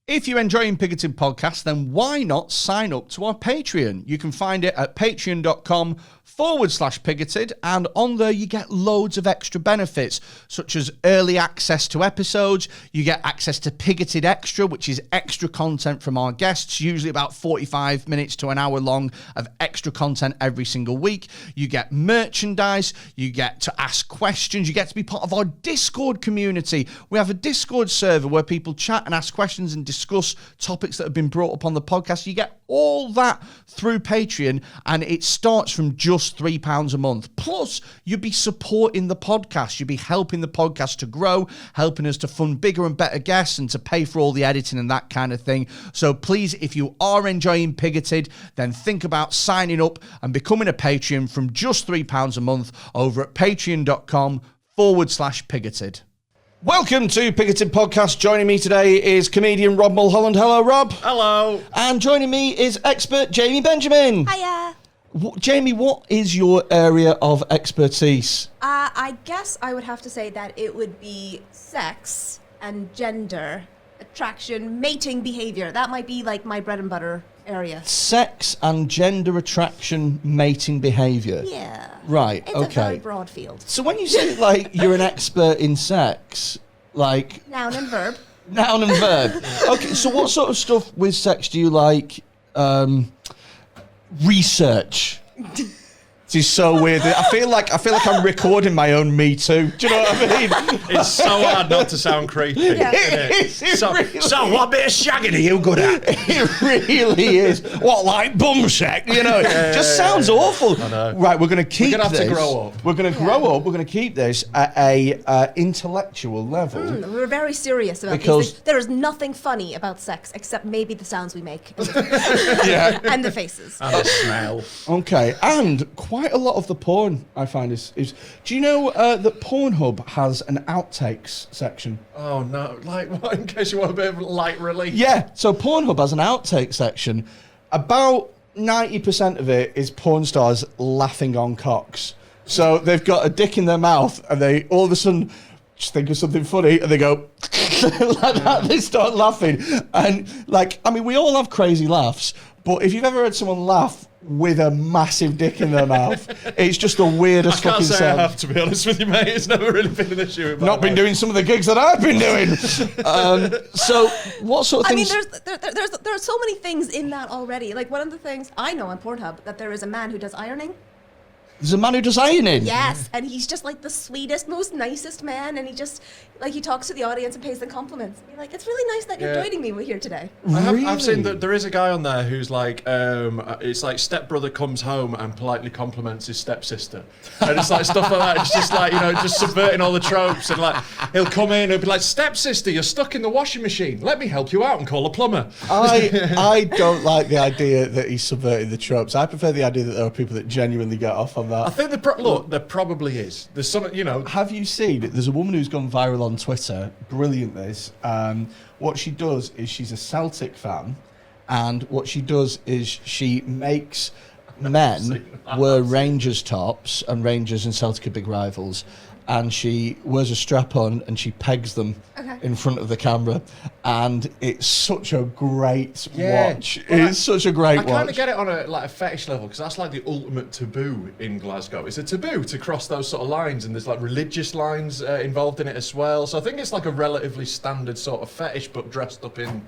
If you're enjoying Pigoted Podcast, then why not sign up to our Patreon? You can find it at patreon.com/pigoted, and on there you get loads of extra benefits, such as early access to episodes. You get access to Pigoted Extra, which is extra content from our guests, usually about 45 minutes to an hour long of extra content every single week. You get merchandise, you get to ask questions, you get to be part of our Discord community. We have a Discord server where people chat and ask questions and discuss topics that have been brought up on the podcast. You get all that through Patreon, and it starts from just £3 a month. Plus, you'll be supporting the podcast. You'll be helping the podcast to grow, helping us to fund bigger and better guests and to pay for all the editing and that kind of thing. So please, if you are enjoying Pigoted, then think about signing up and becoming a Patreon from just £3 a month over at patreon.com/pigoted. Welcome to Pigoted Podcast. Joining me today is comedian Rob Mulholland. Hello, Rob. Hello. And joining me is expert Jaime Benjamin. Hiya. Jaime, what is your area of expertise? I guess I would have to say that it would be sex and gender, attraction, mating behavior. That might be like my bread and butter area. Sex and gender attraction, mating behaviour. Yeah. Right, it's okay. It's a very broad field. So when you say, like, you're an expert in sex, like... Noun and verb. Noun and verb. Okay, so what sort of stuff with sex do you like research? This is so weird. I feel like I'm recording my own Me Too. Do you know what I mean? It's so hard not to sound creepy. Yeah. It really so what bit of shagging are you good at? It really is. What, like bum sex? You know, it just sounds awful. I know. Right, we're going to keep We're going to have this. to grow up. We're going to grow up. We're going to keep this at a intellectual level. We're very serious about Because- these things. There is nothing funny about sex except maybe the sounds we make. Yeah. And the faces. And the smell. Okay, and quite a lot of the porn I find is do you know that Pornhub has an outtakes section? Oh no! Like, what, in case you want a bit of light relief. Yeah, so Pornhub has an outtake section. About 90% of it is porn stars laughing on cocks. So they've got a dick in their mouth, and they all of a sudden just think of something funny, and they go like that. They start laughing, and like, I mean, we all have crazy laughs, but if you've ever heard someone laugh with a massive dick in their mouth, it's just the weirdest I can't fucking say sound. I have, to be honest with you, mate. It's never really been an issue in my Not been life. doing some of the gigs that I've been doing. So what sort of I mean, things? there are so many things in that already. Like, one of the things I know on Pornhub, that there is a man who does ironing. There's a man who does ironing. Yes, and he's just like the sweetest, most nicest man, and he just, like, he talks to the audience and pays them compliments. Be like, it's really nice that you're Yeah. joining me here today. I've seen that there is a guy on there who's like, it's like stepbrother comes home and politely compliments his stepsister, and it's like stuff like that. It's just like, you know, just subverting all the tropes, and like he'll come in and he'll be like, stepsister, you're stuck in the washing machine. Let me help you out and call a plumber. I don't like the idea that he's subverting the tropes. I prefer the idea that there are people that genuinely get off on that. I think look, there probably is. There's some, you know. Have you seen? There's a woman who's gone viral on Twitter. Brilliant. This. What she does is she's a Celtic fan, and what she does is she makes men wear Rangers tops, and Rangers and Celtic are big rivals, and she wears a strap on and she pegs them in front of the camera, and it's such a great watch. Well, it's such a great watch. I kind of get it on a fetish level, because that's like the ultimate taboo in Glasgow. It's a taboo to cross those sort of lines, and there's like religious lines involved in it as well. So I think it's like a relatively standard sort of fetish, but dressed up in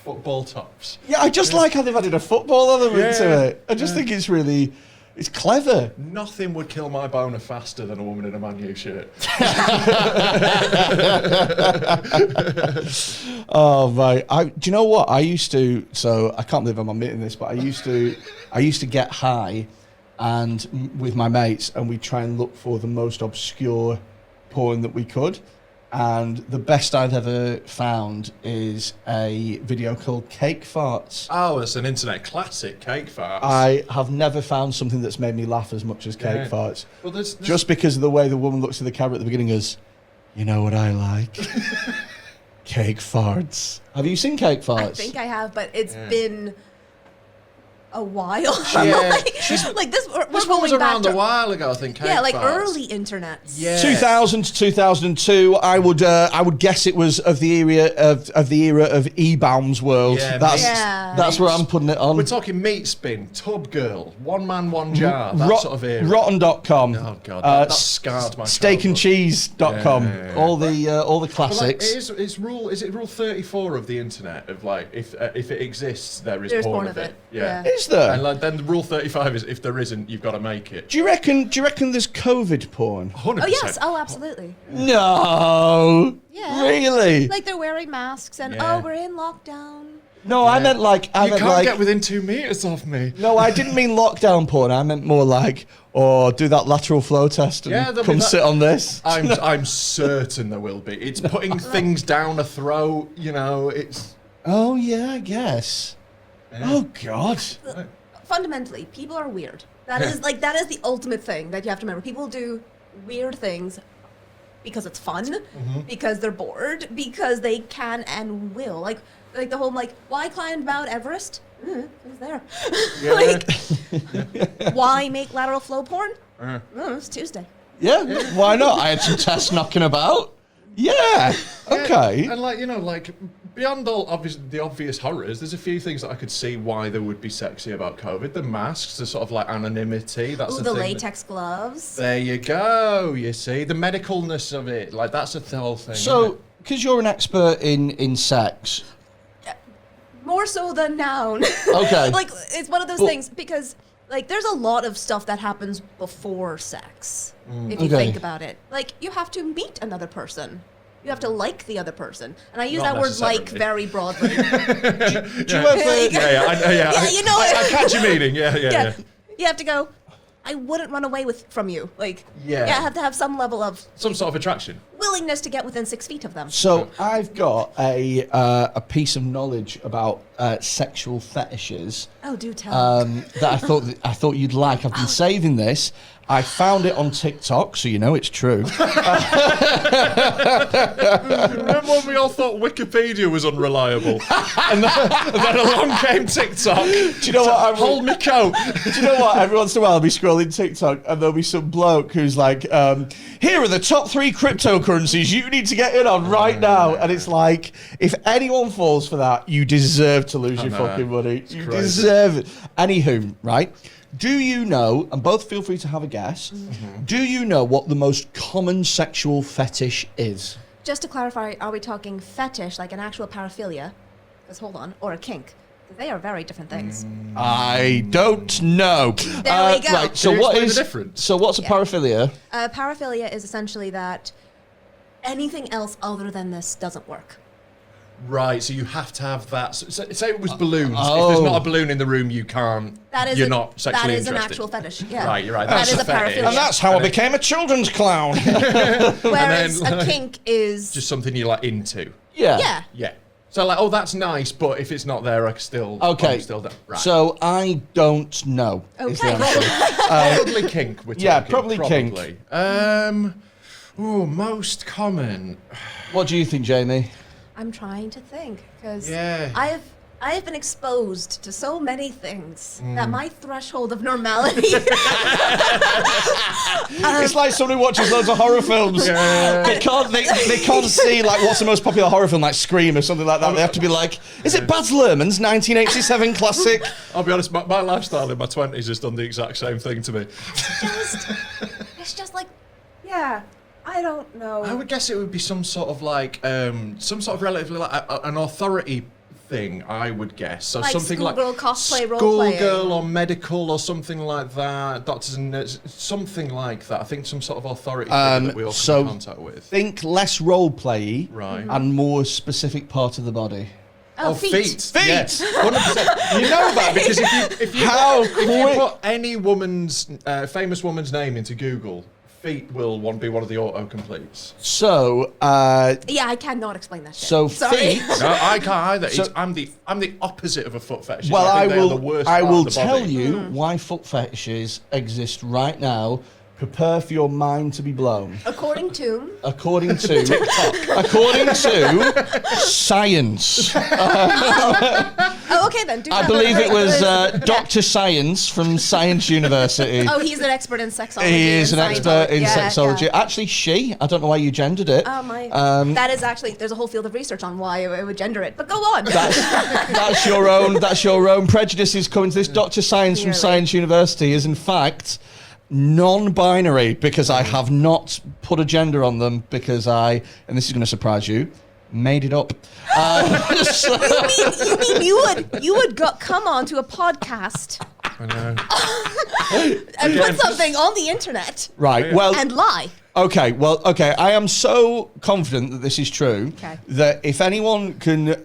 football tops. Yeah, I just like how they've added a football element to it. I just think it's really, it's clever. Nothing would kill my boner faster than a woman in a Man U shirt. Oh, right. Do you know what? I used to, so I can't believe I'm admitting this, but I used to get high and with my mates, and we'd try and look for the most obscure porn that we could. And the best I've ever found is a video called Cake Farts. Oh, it's an internet classic, Cake Farts. I have never found something that's made me laugh as much as Cake Farts. Well, there's Just because of the way the woman looks at the camera at the beginning goes, you know what I like? Cake Farts. Have you seen Cake Farts? I think I have, but it's been a while. Yeah. like this. We're This one was going back around to, a while ago, I think. Yeah, like Farts. early internet. Yeah. 2000 to 2002. I would guess it was of the era of E-Bound's world. Yeah, that's where I'm putting it on. We're talking meat spin, tub girl, one man, one jar, that sort of era. Rotten.com. Oh god, that scarred my Steakandcheese.com. Yeah. All the But, like, classics. is it rule 34 of the internet of like if it exists there is There's porn of it. Yeah. Is there? And like then the rule 35 is if there isn't you've got to make it. Do you reckon there's COVID porn? 100%. Oh yes. Oh, absolutely. No. Yeah. Really? Like they're wearing masks and Yeah. we're in lockdown. No, I meant like You can't get within 2 meters of me. No, I didn't mean lockdown porn. I meant more like, do that lateral flow test and there'll be come that- sit on this. I'm certain there will be. It's putting things down a throat, it's Oh yeah, I guess. Oh God. Fundamentally, people are weird. That is the ultimate thing that you have to remember. People do weird things because it's fun, because they're bored, because they can and will. Like the whole why climb Mount Everest? Who's there? Why make lateral flow porn? It's Tuesday. Yeah, why not? I had some tests knocking about. Yeah. Okay. And beyond all the obvious horrors, there's a few things that I could see why there would be sexy about COVID. The masks, the sort of anonymity. That's Ooh, the the thing. latex gloves. There you go. You see the medicalness of it. That's the whole thing. So, because you're an expert in sex. More so than noun. Okay. It's one of those things because there's a lot of stuff that happens before sex. If you Okay. think about it. You have to meet another person. You have to like the other person. And I use Not that word necessarily. like very broadly. Do you ever? Yeah, you know I catch your meaning. Yeah. You have to go, I wouldn't run away from you. I Yeah. have to have some level of Some sort of attraction. willingness to get within 6 feet of them. So I've got a piece of knowledge about sexual fetishes Oh, do tell. that I thought you'd like. I've been saving this. I found it on TikTok, so you know it's true. Remember when we all thought Wikipedia was unreliable, and then along came TikTok. Do you know what? Hold me coat. Do you know what? Every once in a while I'll be scrolling TikTok and there'll be some bloke who's like, here are the top 3 cryptocurrencies you need to get in on right now. And it's like, if anyone falls for that, you deserve to lose your know. fucking money. You crazy. deserve it. Anywho, right? Do you know, and both feel free to have a guess, do you know what the most common sexual fetish is? Just to clarify, are we talking fetish, like an actual paraphilia? Because hold on, or a kink? 'Cause they are very different things. I don't know. There we go. Right, so Can you what explain is the difference? So what's a paraphilia? Paraphilia is essentially that anything else other than this doesn't work. Right, so you have to have that. So, say it was balloons. Oh. If there's not a balloon in the room, you can't. You're not sexually That is interested. an actual fetish. Yeah. Right, you're right. That That's is a a fetish. paraphilia. And that's how I became a children's clown. Whereas then, a kink is Just something you're into. yeah. Yeah. So that's nice, but if it's not there, I can still. Okay. I'm still there. Right. So I don't know. is the Okay. answer. probably kink. We're yeah, talking. probably kink. Most common. What do you think, Jamie? I'm trying to think because Yeah. I have been exposed to so many things that my threshold of normality. It's like somebody watches loads of horror films. They can't see what's the most popular horror film, like Scream or something like that. They have to be like, is it Baz Luhrmann's 1987 classic? I'll be honest. My lifestyle in my 20s has done the exact same thing to me. It's just yeah. I don't know. I would guess it would be some sort of relatively an authority thing. I would guess so. Like Something like schoolgirl cosplay role-playing. schoolgirl or medical or something like that. Doctors and nurses, something like that. I think some sort of authority figure that we all come in contact with. Think less role-play Right. and more specific part of the body. Oh, feet. Feet! Yes, 100%. You know that because if you put any famous woman's name into Google, feet will be one of the autocompletes. So, Yeah, I cannot explain that shit. so Sorry. feet. No, I can't either. So- I'm the opposite of a foot fetish. Well, I think they are the will. worst I part will of the tell body. you why foot fetishes exist right now. Prepare for your mind to be blown. According to According to science. Oh, okay then. I believe it was Dr. Science from Science University. Oh, he's an expert in sexology. He is an expert in sexology. Yeah. Actually, she. I don't know why you gendered it. Oh my. That is actually. There's a whole field of research on why I would gender it. But go on. That's your own. That's your own prejudices coming to this. Dr. Science from Science University is in fact non-binary because I have not put a gender on them because and this is going to surprise you, made it up. You mean you would come on to a podcast I know. and put something on the internet, Right. Well. and lie? Okay. Well. Okay. I am so confident that this is true that if anyone can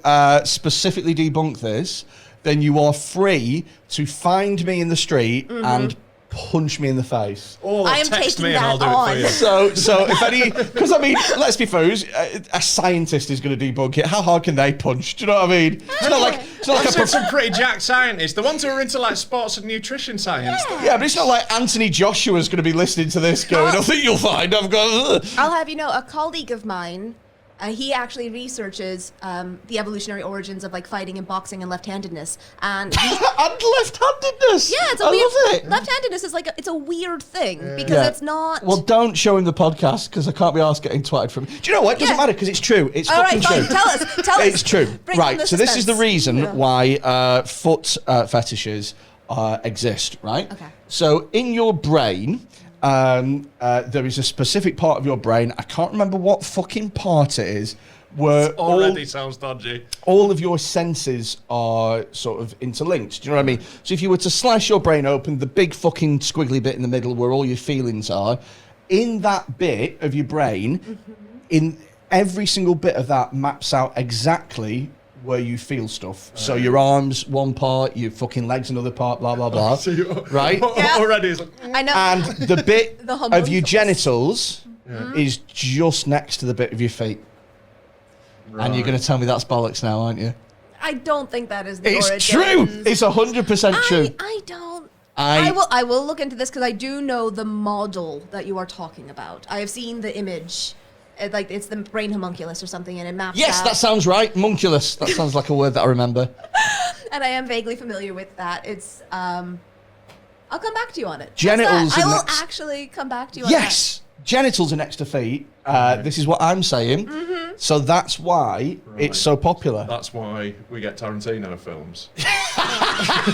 specifically debunk this, then you are free to find me in the street and punch me in the face. Or I am text taking me and I'll that do it for you. So if any, because I mean, let's be fair, a scientist is going to debunk it. How hard can they punch? Do you know what I mean? It's not like I've seen some pretty jacked scientists, the ones who are into like sports and nutrition science. yeah, but it's not like Anthony Joshua's going to be listening to this going, I think you'll find I've got. I'll have you know, a colleague of mine, he actually researches the evolutionary origins of like fighting and boxing and left-handedness, and And left-handedness. yeah, it's a I weird. love it. Left-handedness is like it's a weird thing because it's not. Well, don't show him the podcast because I can't be asked getting twatted from. Do you know what? It doesn't matter because it's true. It's all fucking right, fine. true. Tell us. It's true. Bring Right. the So this is the suspense. reason Yeah. why foot fetishes exist. Right. Okay. So in your brain, there is a specific part of your brain. I can't remember what fucking part it is. Where Already sounds dodgy. all of your senses are sort of interlinked. Do you know what I mean? So if you were to slice your brain open, the big fucking squiggly bit in the middle where all your feelings are, in that bit of your brain, in every single bit of that maps out exactly where you feel stuff. So your arms, one part, your fucking legs, another part, blah, blah, blah. So you Right? already it's like, I know. And the bit The of your homunculus. genitals is just next to the bit of your feet. And you're going to tell me that's bollocks now, aren't you? I don't think that is the It's origins. true. It's 100% true. I don't. I- I will look into this because I do know the model that you are talking about. I have seen the image. Like it's the brain homunculus or something, and it maps Yes, out. that sounds right. Munculus. That sounds like a word that I remember. And I am vaguely familiar with that. It's I'll come back to you on it. How's Genitals that? I are will next- actually come back to you on that. Yes, genitals are next to feet. This is what I'm saying. So that's why it's so popular. that's why we get Tarantino films.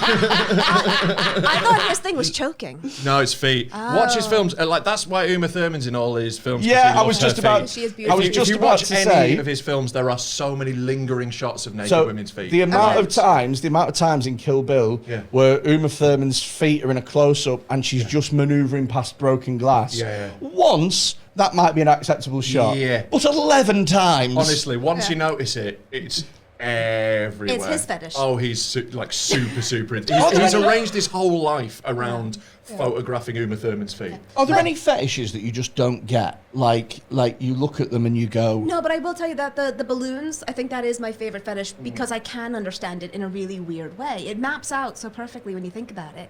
I thought his thing was choking. No, it's feet. Watch his films. Like that's why Uma Thurman's in all his films. 'cause Yeah, he I loves was her just about. feet. She is I beautiful. was If just you about watch to any say. of his films, there are so many lingering shots of naked So women's feet. the amount of Right. times in Kill Bill Yeah. where Uma Thurman's feet are in a close-up and she's just manoeuvring past broken glass. Yeah. Once that might be an acceptable shot. Yeah. But 11 times. Honestly, once Yeah. you notice it, it's everywhere. It's his fetish. Oh, he's super into. He's arranged his whole life around photographing Uma Thurman's feet. Are there any fetishes that you just don't get? Like you look at them and you go, No, but I will tell you that the balloons, I think that is my favorite fetish because I can understand it in a really weird way. It maps out so perfectly when you think about it.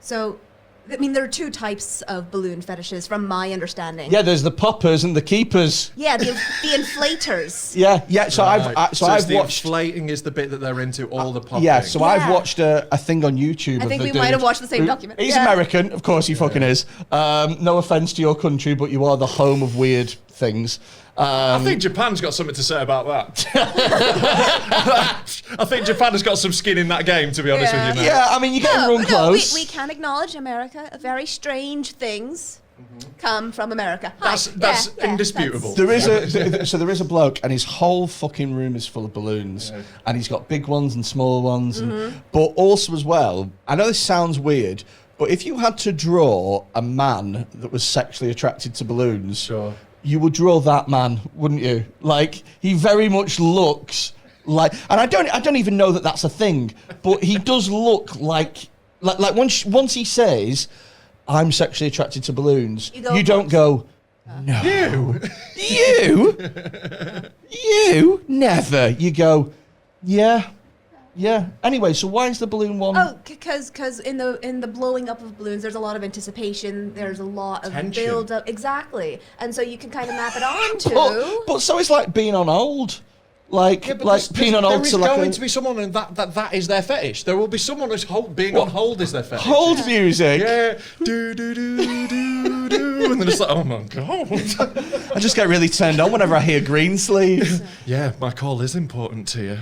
So, I mean, there are two types of balloon fetishes from my understanding. yeah, there's the poppers and the keepers. Yeah, the inflators. Yeah. So Right. I've the watched. inflating is the bit that they're into all the popping. Yeah, so I've Yeah. watched a thing on YouTube. I of think the we might have dude watched the same who- document. He's Yeah. American, of course he fucking is. No offense to your country, but you are the home of weird things. I think Japan's got something to say about that. I think Japan has got some skin in that game, to be honest with you, mate. Yeah, I mean, you're getting run close. we can acknowledge America. Very strange things come from America. Hi. That's Yeah, indisputable. There is there is a bloke, and his whole fucking room is full of balloons, and he's got big ones and small ones, but also as well. I know this sounds weird, but if you had to draw a man that was sexually attracted to balloons, Sure. you would draw that man, wouldn't you? Like he very much looks like, and I don't even know that that's a thing, but he does look like once he says, "I'm sexually attracted to balloons," you don't go, "No, you never." You go, "Yeah." Anyway, so why is the balloon one? Oh, because in the blowing up of balloons, there's a lot of anticipation. There's a lot of Tension. build up. Exactly, and so you can kind of map it onto. But so it's like being on hold. like peeing on hold there is going to be someone and that is their fetish. There will be someone who's being on hold is their fetish. Hold music. Yeah. Do do do do do, and then it's like, oh my god. I just get really turned on whenever I hear Greensleeve. Yeah, my call is important to you.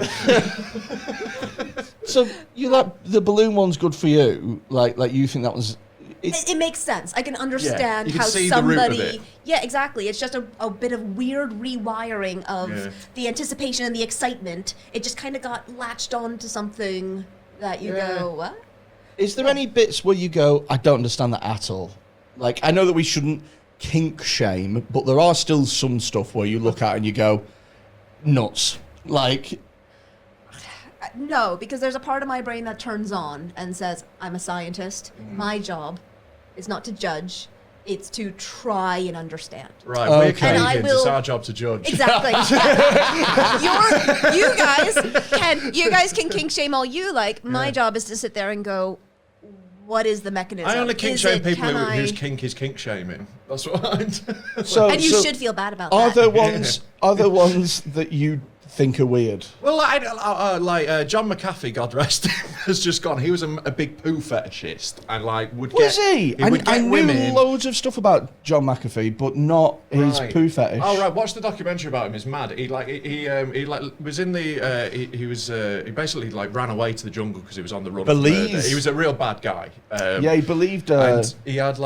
So you like the balloon one's good for you? Like you think that was? It makes sense. I can understand you can how see the root of somebody. it. Yeah, exactly. It's just a bit of weird rewiring of the anticipation and the excitement. It just kind of got latched on to something that you go, what? Is there any bits where you go, I don't understand that at all? Like, I know that we shouldn't kink shame, but there are still some stuff where you look at and you go, nuts. Like, No, because there's a part of my brain that turns on and says, I'm a scientist. My job is not to judge. It's to try and understand. Right, we're Okay. And I Canadians. It's will- our job to judge. Exactly. You guys can kink shame all you like. My job is to sit there and go, what is the mechanism? I only kink Is shame it- people can whose I- kink is kink shaming. That's what I do. so And you so should feel bad about are that. there ones? Are there ones that you think are weird? Well, John McAfee, God rest him, has just gone. He was a big poo fetishist and would Was get. he? would I get knew women. loads of stuff about John McAfee, but not his Right. poo fetish. Oh right, watch the documentary about him. It's mad. He was in the he basically ran away to the jungle because he was on the run. from Belize. murder. He was a real bad guy. Yeah, he believed. And he had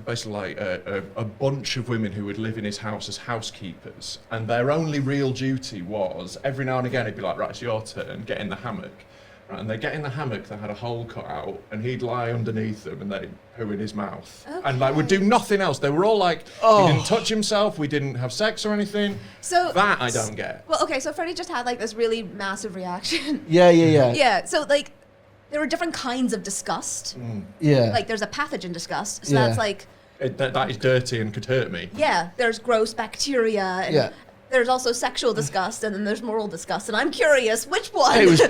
basically a bunch of women who would live in his house as housekeepers, and their only real duty was every now and again he'd be like, right, it's your turn, get in the hammock. Right, and they get in the hammock, they had a hole cut out, and he'd lie underneath them and they'd poo in his mouth. And would do nothing else. They were all like, he didn't touch himself, we didn't have sex or anything. So that I don't get. Well, okay, so Freddie just had this really massive reaction. yeah. Yeah, so there were different kinds of disgust. Yeah. Like there's a pathogen disgust. So Yeah. that's That is dirty and could hurt me. yeah, there's gross bacteria and Yeah. there's also sexual disgust and then there's moral disgust. And I'm curious, which one? It was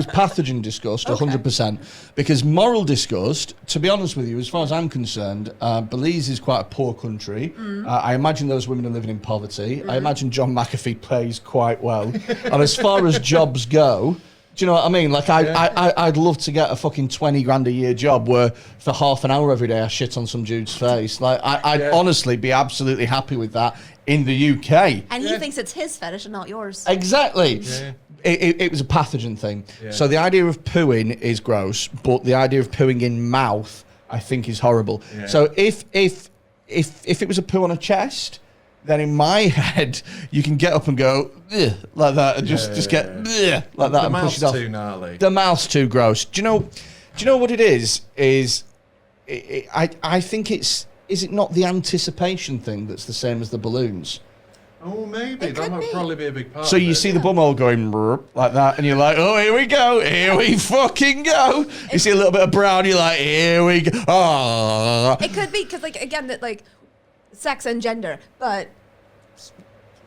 pathogen disgust, 100%. Because moral disgust, to be honest with you, as far as I'm concerned, Belize is quite a poor country. I imagine those women are living in poverty. I imagine John McAfee pays quite well. And as far as jobs go, do you know what I mean? I'd love to get a fucking 20 grand a year job where for half an hour every day I shit on some dude's face. I'd honestly be absolutely happy with that in the UK. and he thinks it's his fetish and not yours. Exactly. Yeah. It was a pathogen thing. Yeah. So the idea of pooing is gross, but the idea of pooing in mouth, I think, is horrible. Yeah. So if it was a poo on a chest, then in my head you can get up and go "Ugh," like that, and just get "Ugh," like that The and push mouth's it off. too gnarly. The mouth's too gross. Do you know what it is? I think is it not the anticipation thing that's the same as the balloons? Oh, maybe. It That could might be. probably be a big part So of you it. see the bumhole going "Brrr," like that, and you're like, oh, here we go, here we fucking go. You see a little bit of brown, you're like, here we go. Ah. It could be because, again, that sex and gender, but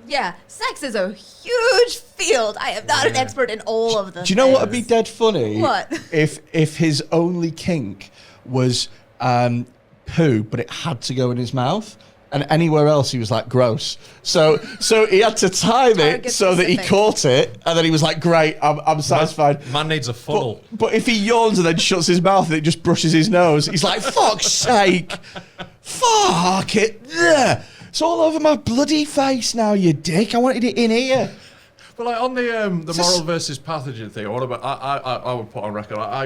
yeah, sex is a huge field. I am not an expert in all of them. Do you know what would be dead funny? What? If his only kink was poo, but it had to go in his mouth. And anywhere else, he was like, gross. So he had to time it Target so that he specific. caught it, and then he was like, great, I'm satisfied. Man needs a funnel. But if he yawns and then shuts his mouth and it just brushes his nose, he's like, fuck's sake. Fuck it. Ugh. It's all over my bloody face now, you dick. I wanted it in here. But on the moral versus pathogen thing, what about I would put on record. I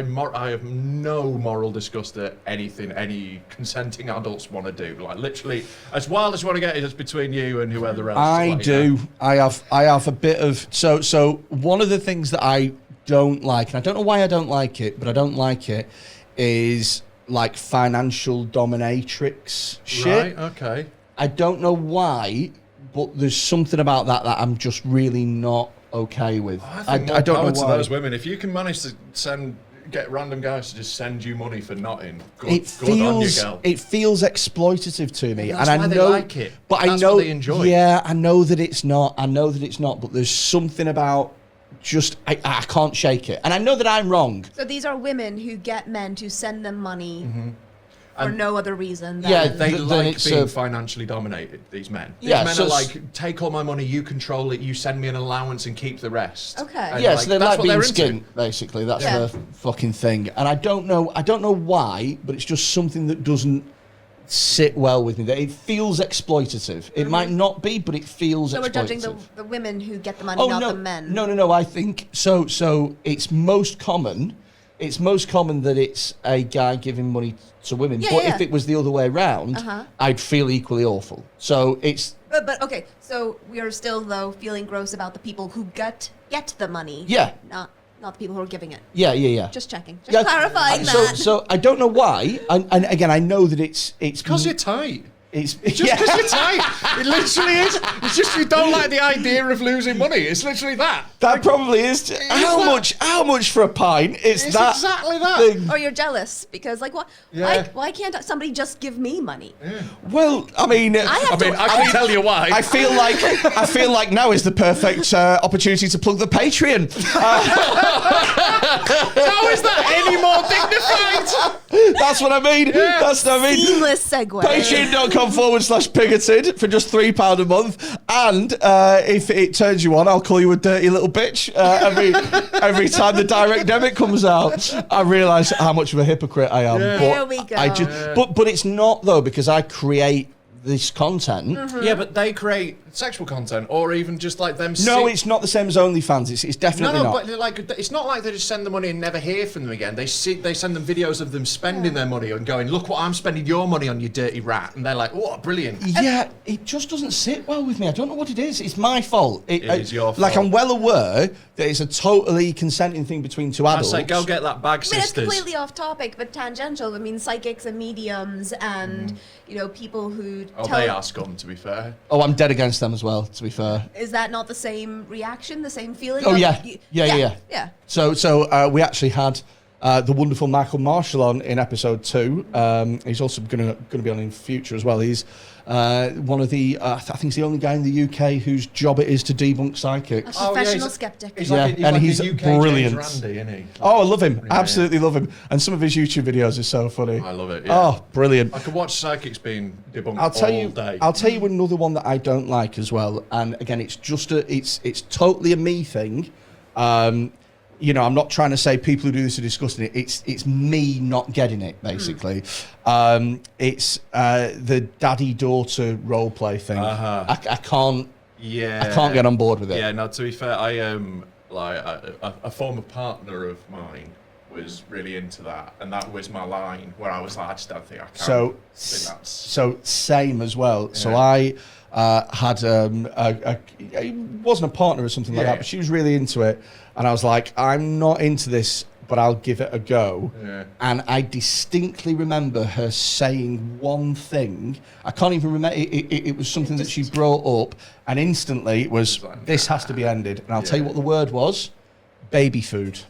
have no moral disgust at anything any consenting adults want to do. Literally, as wild as you want to get it, it's between you and whoever else. I do. I have a bit of so one of the things that I don't like, and I don't know why I don't like it, but I don't like it, is financial dominatrix shit. Right. Okay. I don't know why, but there's something about that I'm just really not okay with. I think I don't know to why. those women. If you can manage to get random guys to just send you money for nothing, good It on you, feels girl. exploitative to me, That's and why I they know, like it. but That's I know what they enjoy. Yeah, I know that it's not. But there's something about just I can't shake it, and I know that I'm wrong. So these are women who get men to send them money for no other reason than... Yeah, They then like it's being financially dominated, these men. Yeah, These men so are like, take all my money, you control it, you send me an allowance and keep the rest. Okay. And Yeah, so they that's like what being they're into. skint, basically. That's Yeah. the fucking thing. And I don't know why, but it's just something that doesn't sit well with me. That it feels exploitative. It might not be, but it feels So exploitative. we're judging the women who get the money, not no, the men. No. I think so. So it's most common. It's most common that it's a guy giving money to women. Yeah, but yeah. if it was the other way around, I'd feel equally awful. So it's But okay, so we are still though feeling gross about the people who get the money. Yeah. Not the people who are giving it. yeah. Just checking. Just clarifying that. So I don't know why, and again I know that it's Because you're tight. it's Just because you're tight. It literally is. It's just you don't like the idea of losing money. It's literally that. That probably is. How much for a pint? It's that exactly that. thing. Or you're jealous because like what? Yeah. Why can't somebody just give me money? Well, I mean, I can tell you why. I feel like now is the perfect opportunity to plug the Patreon. How is that any more dignified? That's what I mean. That's what I mean. Seamless segue. Patreon.com/pigoted for just £3 a month. And if it turns you on, I'll call you a dirty little bitch every time the direct debit comes out. I realise how much of a hypocrite I am. Yeah. But There we go. But it's not though, because I create this content. Yeah, but they create sexual content, or even just like them. No, it's not the same as OnlyFans. It's definitely not. But like, it's not like they just send the money and never hear from them again. They send them videos of them spending their money and going, "Look what I'm spending your money on, you dirty rat," and they're like, "Oh, brilliant." Yeah, it just doesn't sit well with me. I don't know what it is. It's my fault. It is your fault. Like, I'm well aware that it's a totally consenting thing between two I adults. say, go get that bag, I mean, it's sisters. completely off topic, but tangential. I mean, psychics and mediums, and people who Oh, tell. they are scum, to be fair. Oh, I'm dead against them as well, to be fair. Is that not the same reaction, the same feeling? Oh, of- yeah. Yeah. Yeah. So we actually had the wonderful Michael Marshall on in episode 2. He's also going to be on in future as well. He's one of the, I think he's the only guy in the UK whose job it is to debunk psychics. A professional skeptic. He's Yeah, like, and he's a UK brilliant. James Randi, isn't he? Oh, I love him. Yeah. Absolutely love him. And some of his YouTube videos are so funny. I love it. Yeah. Oh, brilliant. I could watch psychics being debunked I'll tell all day. I'll tell you another one that I don't like as well. And again, it's just it's totally a me thing. I'm not trying to say people who do this are disgusting. It's me not getting it, basically. It's the daddy-daughter role play thing. I can't. Yeah. I can't get on board with it. Yeah, no, to be fair, I a former partner of mine was really into that, and that was my line where I was like, I just don't think I can. So same as well. So Yeah. I had it wasn't a partner or something like Yeah. that, but she was really into it, and I was like, I'm not into this, but I'll give it a go. Yeah. And I distinctly remember her saying one thing. I can't even remember. It was something that she brought up, and instantly it was, this has to be ended. And I'll tell you what the word was: baby food.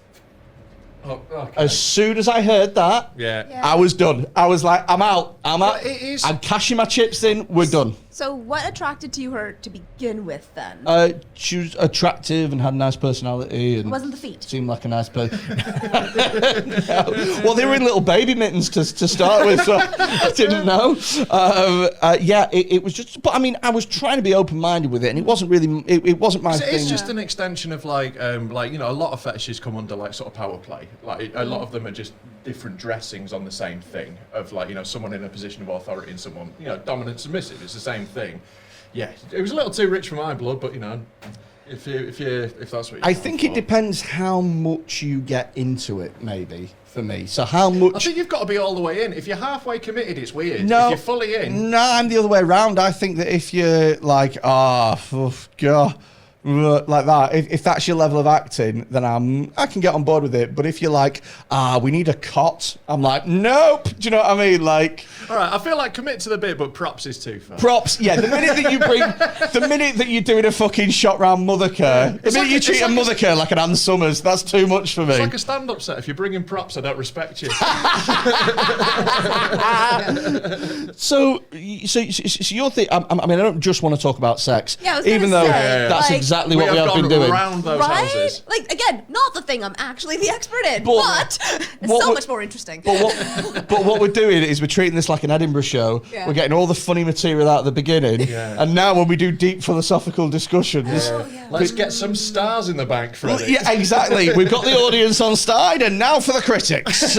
Oh, okay. As soon as I heard that, Yeah. I was done. I was like, I'm out. But it is- I'm cashing my chips in. We're done. So, what attracted to her to begin with then? She was attractive and had a nice personality. And It wasn't the feet. seemed like a nice person. No. Well, they were in little baby mittens to start with, so I didn't know. It was just. But I mean, I was trying to be open-minded with it, and it wasn't really. It wasn't my thing. It's just an extension of like a lot of fetishes come under like sort of power play. Like a lot of them are just different dressings on the same thing of like someone in a position of authority and someone dominant submissive. It's the same thing. Yeah, it was a little too rich for my blood, but if that's what you I think it depends how much you get into it. Maybe for me. So how I much? think you've got to be all the way in. If you're halfway committed, it's weird. No, If you're fully in. No, I'm the other way around. I think that if you're like, God, like that, if that's your level of acting, then I can get on board with it. But if you're like, we need a cot, I'm like, nope. Do you know what I mean? Like, All right, I feel like commit to the bit, but props is too far. props. Yeah, the minute that you're doing a fucking shot round Mothercare, the minute you treat a Mothercare like an Ann Summers, that's too much for me. It's like a stand-up set. If you're bringing props, I don't respect you. So your thing. I mean, I don't just want to talk about sex, Yeah, I was even gonna though say, that's like, exactly what we have gone been doing. around those Right? houses. Like, again, not the thing I'm actually the expert in, But but it's what so we- much more interesting. But what we're doing is we're treating this like an Edinburgh show. Yeah. We're getting all the funny material out at the beginning. Yeah. And now when we do deep philosophical discussions... Oh, yeah. Let's get some stars in the bank, Freddie. Yeah, exactly. We've got the audience on side, and now for the critics.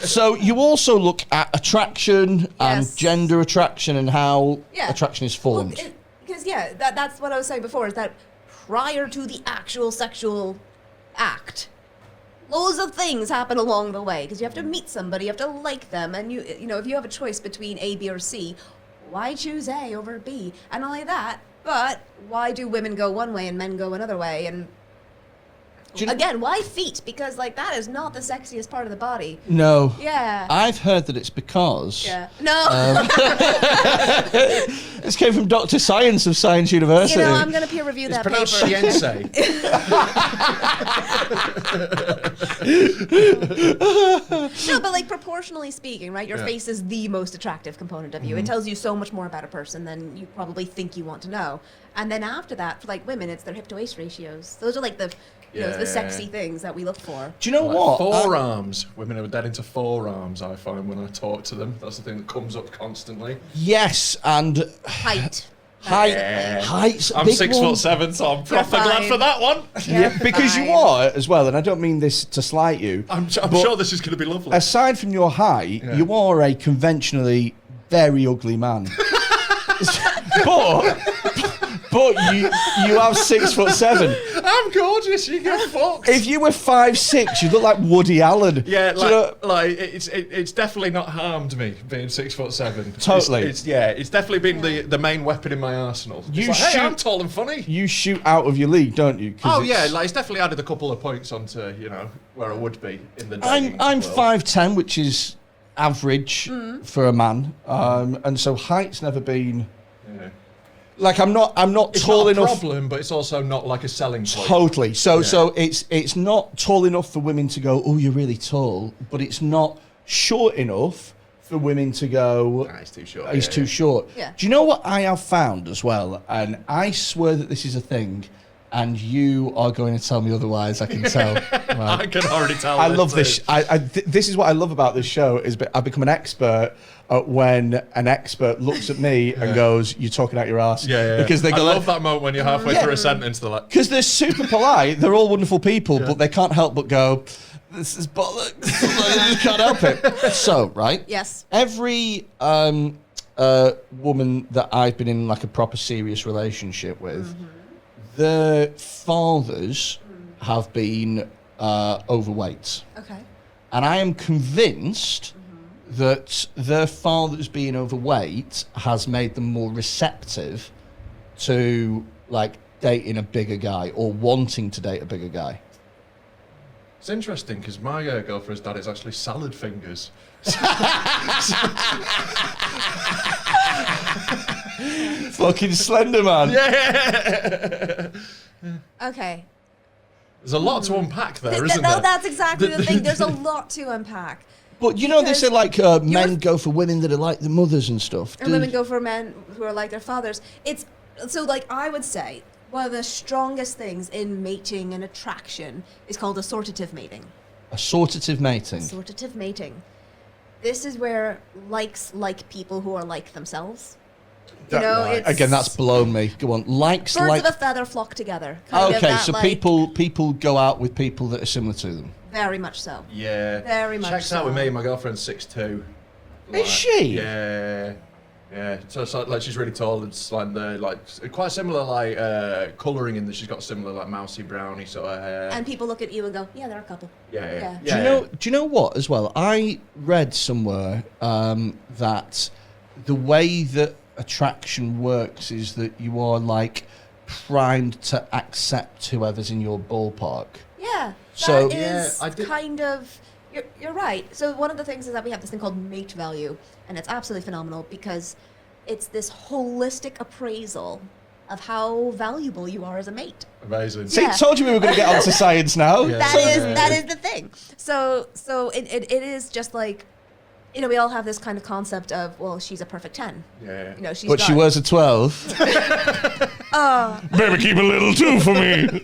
So you also look at attraction and Yes. gender attraction and how Yeah. attraction is formed. Because, that's what I was saying before, is that prior to the actual sexual act, loads of things happen along the way. Because you have to meet somebody, you have to like them, and you know, if you have a choice between A, B, or C, why choose A over B? And not only that, but why do women go one way and men go another way? And Do you know- again, why feet? Because like that is not the sexiest part of the body. No. Yeah. I've heard that it's because... Yeah. No. This came from Dr. Science of Science University. You know, I'm going to peer review It's that pronounced paper. Shiensei. No, but like proportionally speaking, right? Your Yeah. face is the most attractive component of you. It tells you so much more about a person than you probably think you want to know. And then after that, for like women, it's their hip to waist ratios. Those are like the the Yeah. sexy things that we look for. Do you know Like what? forearms. Women are dead into forearms, I find, when I talk to them. That's the thing that comes up constantly. Yes, and Height. height's a I'm big 6'7", so I'm proper glad fine. for that one. Yeah, because you fine. are as well, and I don't mean this to slight you. I'm but sure this is going to be lovely. aside from your height, Yeah. you are a conventionally very ugly man. but you have 6'7". I'm gorgeous. You get fucked. If you were 5'6", you look like Woody Allen. Yeah, Do you know- like it's definitely not harmed me being 6'7". Totally. It's definitely been the main weapon in my arsenal. It's You like, hey, shoot- I'm tall and funny. you shoot out of your league, don't you? 'Cause Oh yeah, it's- like it's definitely added a couple of points onto where I would be in the. I'm dating world. 5'10", which is average for a man, and so height's never been Yeah. like I'm not It's tall not a enough. problem, but it's also not like a selling point. Totally. So Yeah. so it's not tall enough for women to go, oh, you're really tall, but it's not short enough for women to go, Nah, it's too short. he's too short. Yeah. Do you know what I have found as well? And I swear that this is a thing, and you are going to tell me otherwise. I can tell. I Right. can already tell. I this love this. too. This is what I love about this show is I've become an expert when an expert looks at me and goes, "You're talking out your ass." Yeah. Because they I go, love that moment when you're halfway Yeah. through a sentence. They're like, because they're super polite. They're all wonderful people, but they can't help but go, "This is bollocks." They just can't help it. So, right? Yes. Every woman that I've been in like a proper serious relationship with, their fathers have been overweight. Okay. And I am convinced that their fathers being overweight has made them more receptive to like dating a bigger guy or wanting to date a bigger guy. it's interesting because my girlfriend's dad is actually salad fingers. Fucking Slender Man. Yeah. Okay. There's a lot to unpack there, No, isn't there? that's exactly the thing. There's a lot to unpack. But you know, they say Because like men go for women that are like the mothers and stuff. And women go for men who are like their fathers. It's so like I would say one of the strongest things in mating and attraction is called assortative mating. Assortative mating. Assortative mating. This is where likes like people who are like themselves. You know, it's Again, that's blown me. Go on. Likes birds like. of a feather flock together. Kind of Okay, that, so like, people go out with people that are similar to them. very much so. Yeah. Very much Checks out with so. me. My girlfriend's 6'2". Is she? Yeah. Yeah. So it's like she's really tall and slender, like quite similar like colouring in that she's got similar like mousy browny sort of hair. And people look at you and go, "Yeah, they're a couple." yeah. Yeah. Do you know what as well? I read somewhere that the way that attraction works is that you are like primed to accept whoever's in your ballpark. Yeah. So- That is Yeah, I did- kind of. You're right. So one of the things is that we have this thing called mate value, and it's absolutely phenomenal because it's this holistic appraisal of how valuable you are as a mate. Amazing. See, Yeah. told you we were going to get onto science now. Yeah. That is the thing. So it is just like you know, we all have this kind of concept of, well, she's a perfect 10. Yeah. You know, she's But she was a 12. Baby, keep a little too for me.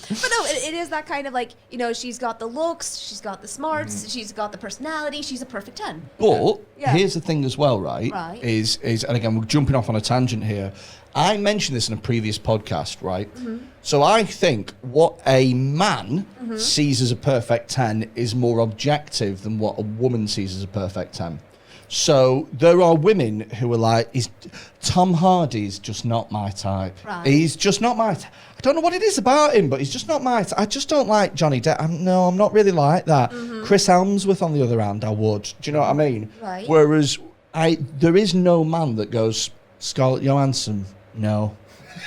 But no, it is that kind of like, you know, she's got the looks, she's got the smarts, she's got the personality, she's a perfect 10. But Yeah. here's the thing as well, right? Right. Is and again, we're jumping off on a tangent here. I mentioned this in a previous podcast, right? So I think what a man sees as a perfect 10 is more objective than what a woman sees as a perfect 10. So there are women who are like, Tom Hardy's just not my type. Right. He's just not my type. I don't know what it is about him, but he's just not my type. I just don't like Johnny Depp. I'm not really like that. Chris Helmsworth, on the other hand, I would. Do you know what I mean? Right. Whereas there is no man that goes, Scarlett Johansson, no.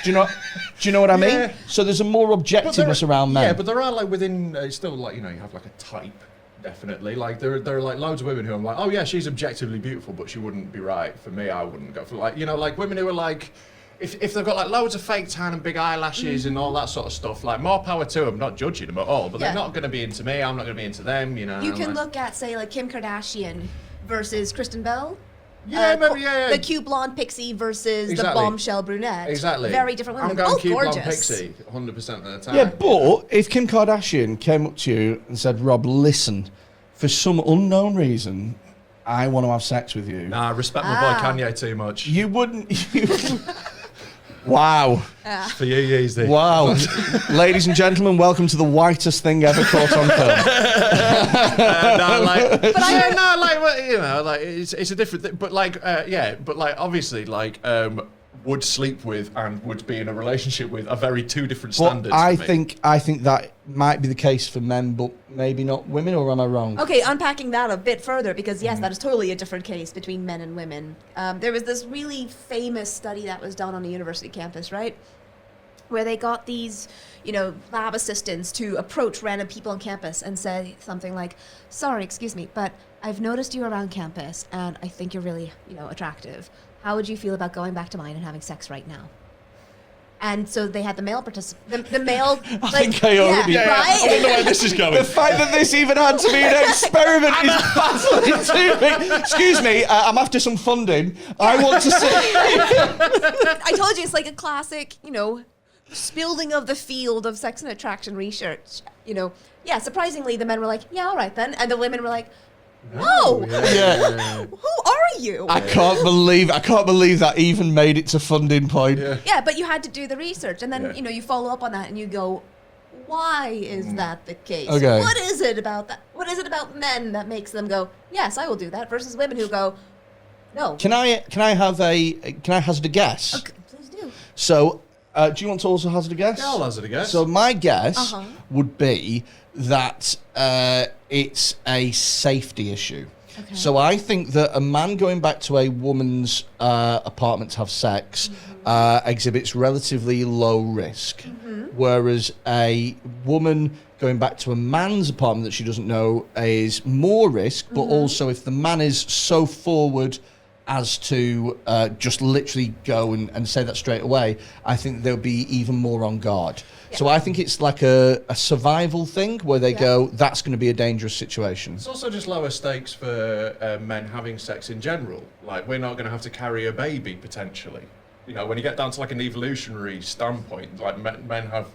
Do you know what I mean? Yeah. So there's a more objectiveness around men. Yeah, but there are like within still like, you know, you have like a type. Definitely, like there are like loads of women who I'm like, oh yeah, she's objectively beautiful, but she wouldn't be right for me. I wouldn't go for, like, you know, like women who are like, if they've got like loads of fake tan and big eyelashes and all that sort of stuff, like more power to them. Not judging them at all, but Yeah. they're not going to be into me. I'm not going to be into them. You know. You can like, look at, say, like Kim Kardashian versus Kristen Bell. Yeah, maybe, yeah. The cute blonde pixie versus the Exactly. bombshell brunette. Exactly. Very different women. I'm going Both cute blonde gorgeous. pixie 100% of the time. Yeah, but if Kim Kardashian came up to you and said, Rob, listen, for some unknown reason, I want to have sex with you. Nah, I respect my boy Kanye too much. You wouldn't. Wow. It's for you, Yeezy. Wow. Ladies and gentlemen, welcome to the whitest thing ever caught on film. No, like, But I yeah, no, like, well, you know, like it's a different thing. But like, yeah, but like, obviously, like, would sleep with and would be in a relationship with are very two different standards. But for me. I think that might be the case for men, but maybe not women, or am I wrong? Okay, unpacking that a bit further, because yes, that is totally a different case between men and women. There was this really famous study that was done on a university campus, right? Where they got these, you know, lab assistants to approach random people on campus and say something like, sorry, excuse me, but I've noticed you around campus and I think you're really, you know, attractive. How would you feel about going back to mine and having sex right now? And so they had the male participant, the male, I think I already- yeah, right? I wonder where this is going. The fact that this even had to be an experiment is baffling to me. Excuse me, I'm after some funding. I want to see. I told you it's like a classic, you know, building of the field of sex and attraction research. You know, yeah, surprisingly, the men were like, yeah, all right then. And the women were like, no, Yeah. who are you? I can't believe that even made it to funding point. Yeah, but you had to do the research. And then, Yeah. you know, you follow up on that and you go, why is that the case? Okay. What is it about that? What is it about men that makes them go, yes, I will do that, versus women who go, no. Can I hazard a guess? Okay, please do. So, do you want to also hazard a guess? Yeah, I'll hazard a guess. So my guess Uh-huh. would be that it's a safety issue. Okay. So I think that a man going back to a woman's apartment to have sex exhibits relatively low risk, whereas a woman going back to a man's apartment that she doesn't know is more risk, but also if the man is so forward as to just literally go and say that straight away, I think they'll be even more on guard. So I think it's like a survival thing where they go, that's going to be a dangerous situation. It's also just lower stakes for men having sex in general. Like, we're not going to have to carry a baby, potentially. You know, when you get down to like an evolutionary standpoint, like men have,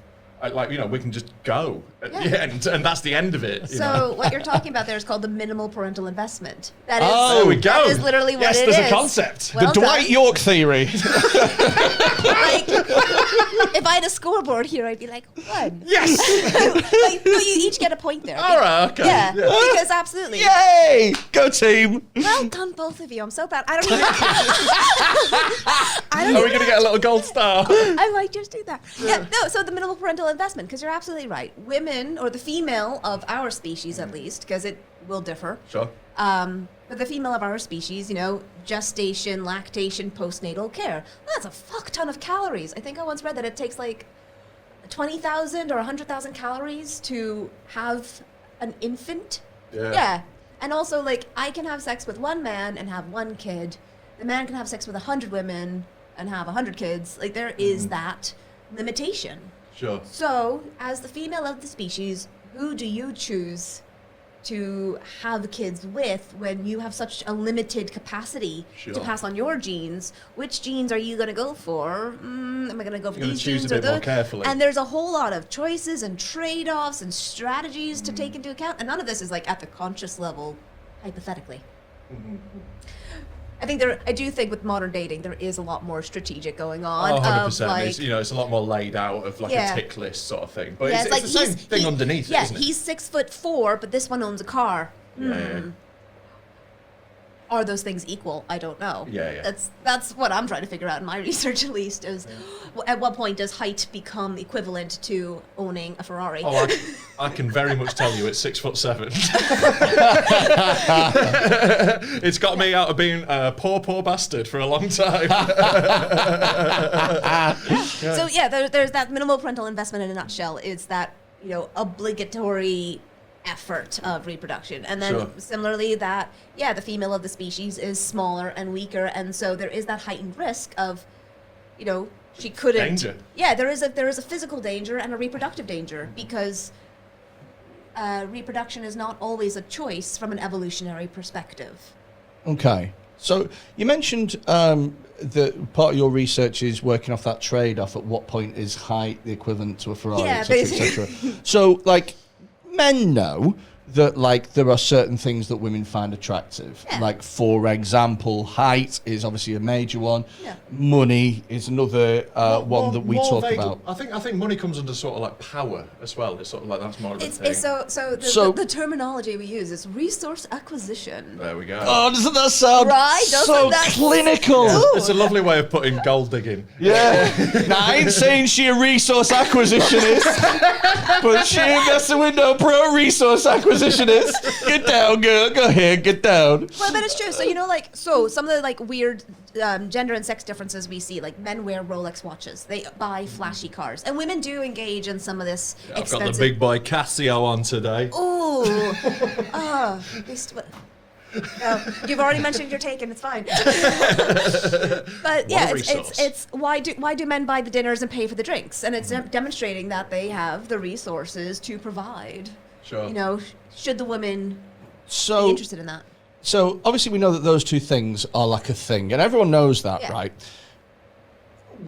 like, you know, we can just go at the end, and that's the end of it. You know? So what you're talking about there is called the minimal parental investment. That is, Oh, there we go. That is literally what Yes, it there's is. a concept. Well The Dwight done. York theory. Like, if I had a scoreboard here, I'd be like, one. Yes. Like, no, you each get a point there. All right, okay. Yeah, because absolutely. Yay! Go team! Well done, both of you. I'm so proud. I don't even. I don't Are we even going to get a little gold star? I might just do that. Yeah, no, so the minimal parental investment, because you're absolutely right. Women, or the female of our species at least, because it will differ, Sure. but the female of our species, you know, gestation, lactation, postnatal care, that's a fuck ton of calories. I think I once read that it takes like 20,000 or 100,000 calories to have an infant. Yeah. And also, like, I can have sex with one man and have one kid. The man can have sex with 100 women and have 100 kids. Like, there is that limitation. Sure. So, as the female of the species, who do you choose to have kids with when you have such a limited capacity to pass on your genes. Which genes are you going to go for? Am I going to go for these genes or those? Carefully. And there's a whole lot of choices and trade-offs and strategies to take into account. And none of this is like at the conscious level, hypothetically. I do think with modern dating, there is a lot more strategic going on. Oh, 100%. Like, it's a lot more laid out of like a tick list sort of thing. But it's the same thing underneath it, isn't it? He's 6'4", but this one owns a car. Are those things equal? I don't know. That's what I'm trying to figure out in my research, at least, is at what point does height become equivalent to owning a Ferrari? Oh, I can very much tell you it's 6'7". It's got me out of being a poor bastard for a long time. So there's that minimal parental investment in a nutshell. Is that obligatory effort of reproduction, and then similarly that the female of the species is smaller and weaker, and so there is that heightened risk of she couldn't danger. There is a physical danger and a reproductive danger, because reproduction is not always a choice from an evolutionary perspective. Okay, so you mentioned that part of your research is working off that trade-off. At what point is height the equivalent to a Ferrari, etc. So like, men know that like there are certain things that women find attractive. Like, for example, height is obviously a major one. Money is another one that we talk about. I think money comes under sort of like power as well. It's sort of like that's more of a thing. The terminology we use is resource acquisition. There we go. Oh, doesn't that sound so clinical? It's a lovely way of putting gold digging. Yeah. Now, I ain't saying she a resource acquisitionist, but she ain't messing with no pro resource acquisitionist. Get down, girl. Go ahead, get down. Well, but it's true. So some of the like weird gender and sex differences we see, like men wear Rolex watches, they buy flashy cars, and women do engage in some of this expensive. I've got the big boy Casio on today. Ooh. You've already mentioned your take, and it's fine. But it's why do men buy the dinners and pay for the drinks? And it's demonstrating that they have the resources to provide. Sure. Should the women be interested in that? So obviously we know that those two things are like a thing, and everyone knows that, right?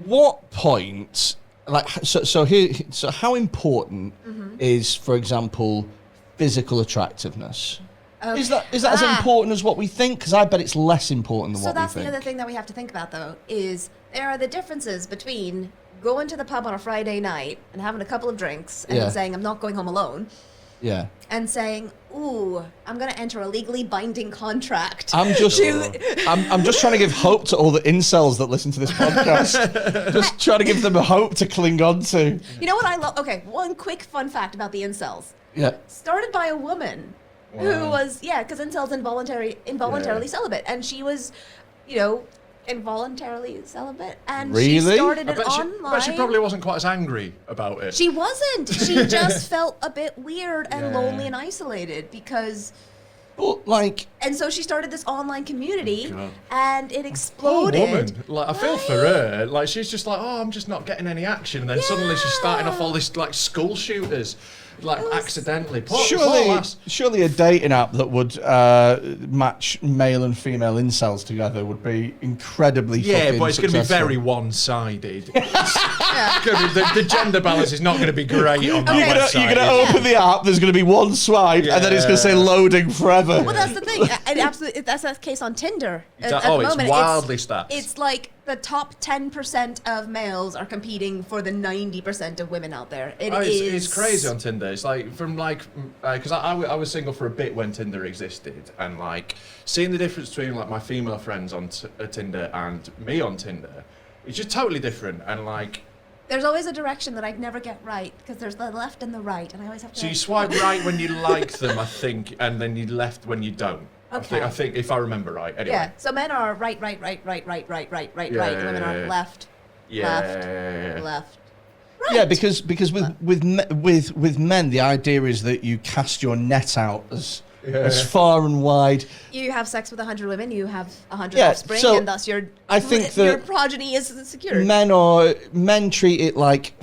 What point, like, so how important is, for example, physical attractiveness? Okay. Is that as important as what we think? Because I bet it's less important than what we think. So that's the other thing that we have to think about, though, is there are the differences between going to the pub on a Friday night and having a couple of drinks and saying, I'm not going home alone. Yeah. And saying, ooh, I'm going to enter a legally binding contract. I'm just trying to give hope to all the incels that listen to this podcast. Just trying to give them a hope to cling on to. You know what I love? Okay, one quick fun fact about the incels. Yeah. Started by a woman who was, because incels involuntarily celibate. And she was, involuntarily celibate, and she started it online. But she probably wasn't quite as angry about it. She wasn't. She just felt a bit weird and lonely and isolated because. And so she started this online community, and it exploded. Poor woman. Like, I feel for her. Like, she's just like, I'm just not getting any action, and then suddenly she's starting off all these like school shooters. Like, accidentally. Surely a dating app that would match male and female incels together would be incredibly fucking but it's going to be very one-sided. The gender balance is not going to be great on that website. You're going to open the app, there's going to be one swipe, and then it's going to say loading forever. Well, that's the thing. And absolutely, that's the case on Tinder. At the moment, it's wildly stacked. It's like the top 10% of males are competing for the 90% of women out there. It's crazy on Tinder. It's like, from like, because I was single for a bit when Tinder existed, and like seeing the difference between like my female friends on Tinder and me on Tinder, it's just totally different. And like, there's always a direction that I never get right, because there's the left and the right, and I always have to. So you swipe right when you like them, I think, and then you left when you don't. Okay. I think if I remember right. Anyway. Yeah. So men are right. Women are left. Left. Right. Yeah, because with men, the idea is that you cast your net out as far and wide. You have sex with 100 women, you have 100 offspring, and thus your progeny is secured. Men treat it like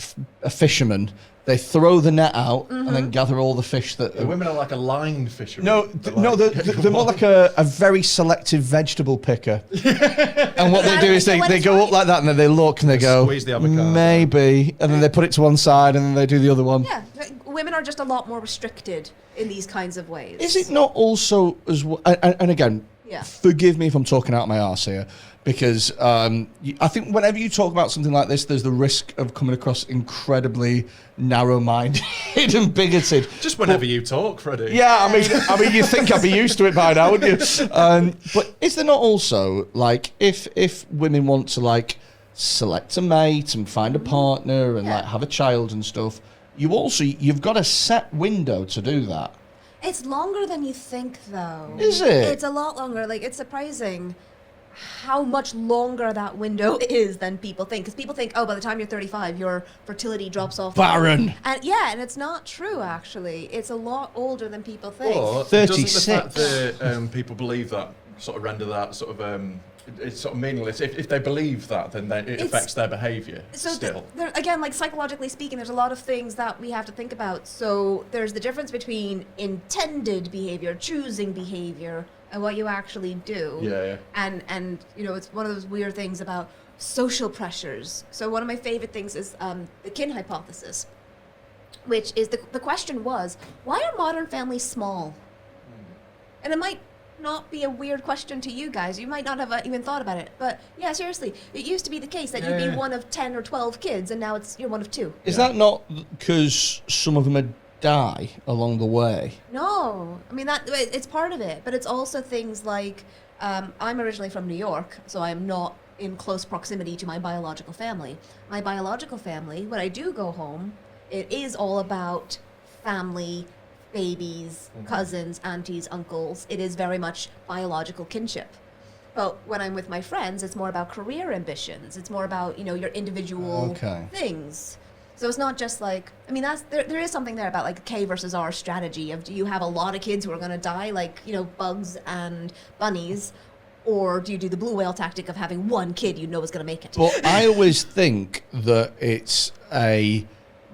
a fisherman. They throw the net out and then gather all the fish that. The women are like a line fisherman. No, they're more like a very selective vegetable picker. And what they do is they go up like that and then they look and they go, squeeze the avocado. maybe, and then they put it to one side and then they do the other one. Yeah, women are just a lot more restricted in these kinds of ways. Is it not also as well? And again, forgive me if I'm talking out my arse here, because I think whenever you talk about something like this, there's the risk of coming across incredibly narrow-minded and bigoted. Just whenever you talk, Freddie. Yeah, I mean, you think I'd be used to it by now, wouldn't you? But is there not also, like, if women want to, like, select a mate and find a partner and like have a child and stuff, you've got a set window to do that. It's longer than you think, though. Is it? It's a lot longer. Like, it's surprising how much longer that window is than people think. Because people think, oh, by the time you're 35, your fertility drops off. Barren. And and it's not true, actually. It's a lot older than people think. Or 36. doesn't the fact that people believe that sort of render that sort of it's sort of meaningless. If they believe that, then it affects their behaviour still. Again, like psychologically speaking, there's a lot of things that we have to think about. So there's the difference between intended behaviour, choosing behaviour, and what you actually do. Yeah. And it's one of those weird things about social pressures. So one of my favorite things is the kin hypothesis, which is the question was, why are modern families small? And it might not be a weird question to you guys. You might not have even thought about it. But yeah, seriously, it used to be the case that you'd be one of 10 or 12 kids, and now you're one of 2. Is that not because some of them would die along the way? No. I mean, it's part of it. But it's also things like, I'm originally from New York, so I'm not in close proximity to my biological family. My biological family, when I do go home, it is all about family, babies, cousins, aunties, uncles. It is very much biological kinship. But when I'm with my friends, it's more about career ambitions. It's more about, your individual things. So it's not just like, I mean, there is something there about like the K versus R strategy of, do you have a lot of kids who are going to die, like, bugs and bunnies, or do you do the blue whale tactic of having one kid is going to make it? Well, I always think that it's a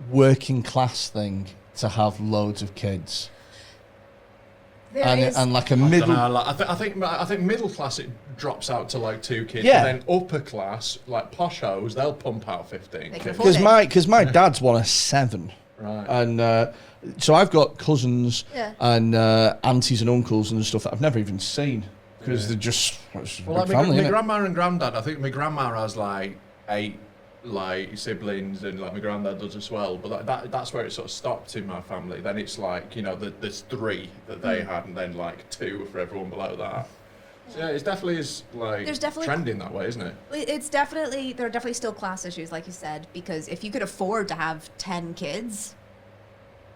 working class thing to have loads of kids. And like a middle. I think middle class it drops out to like 2 kids. Yeah. And then upper class, like posh hoes, they'll pump out 15. Because my dad's one of 7. Right. And so I've got cousins and aunties and uncles and stuff that I've never even seen because they're just like family. My grandma and granddad. I think my grandma has like 8 like siblings, and like my granddad does as well, but that's where it sort of stopped in my family. Then it's like there's 3 that they had, and then like 2 for everyone below that. So yeah, it definitely is like trending that way, isn't it? There are definitely still class issues, like you said, because if you could afford to have 10 kids,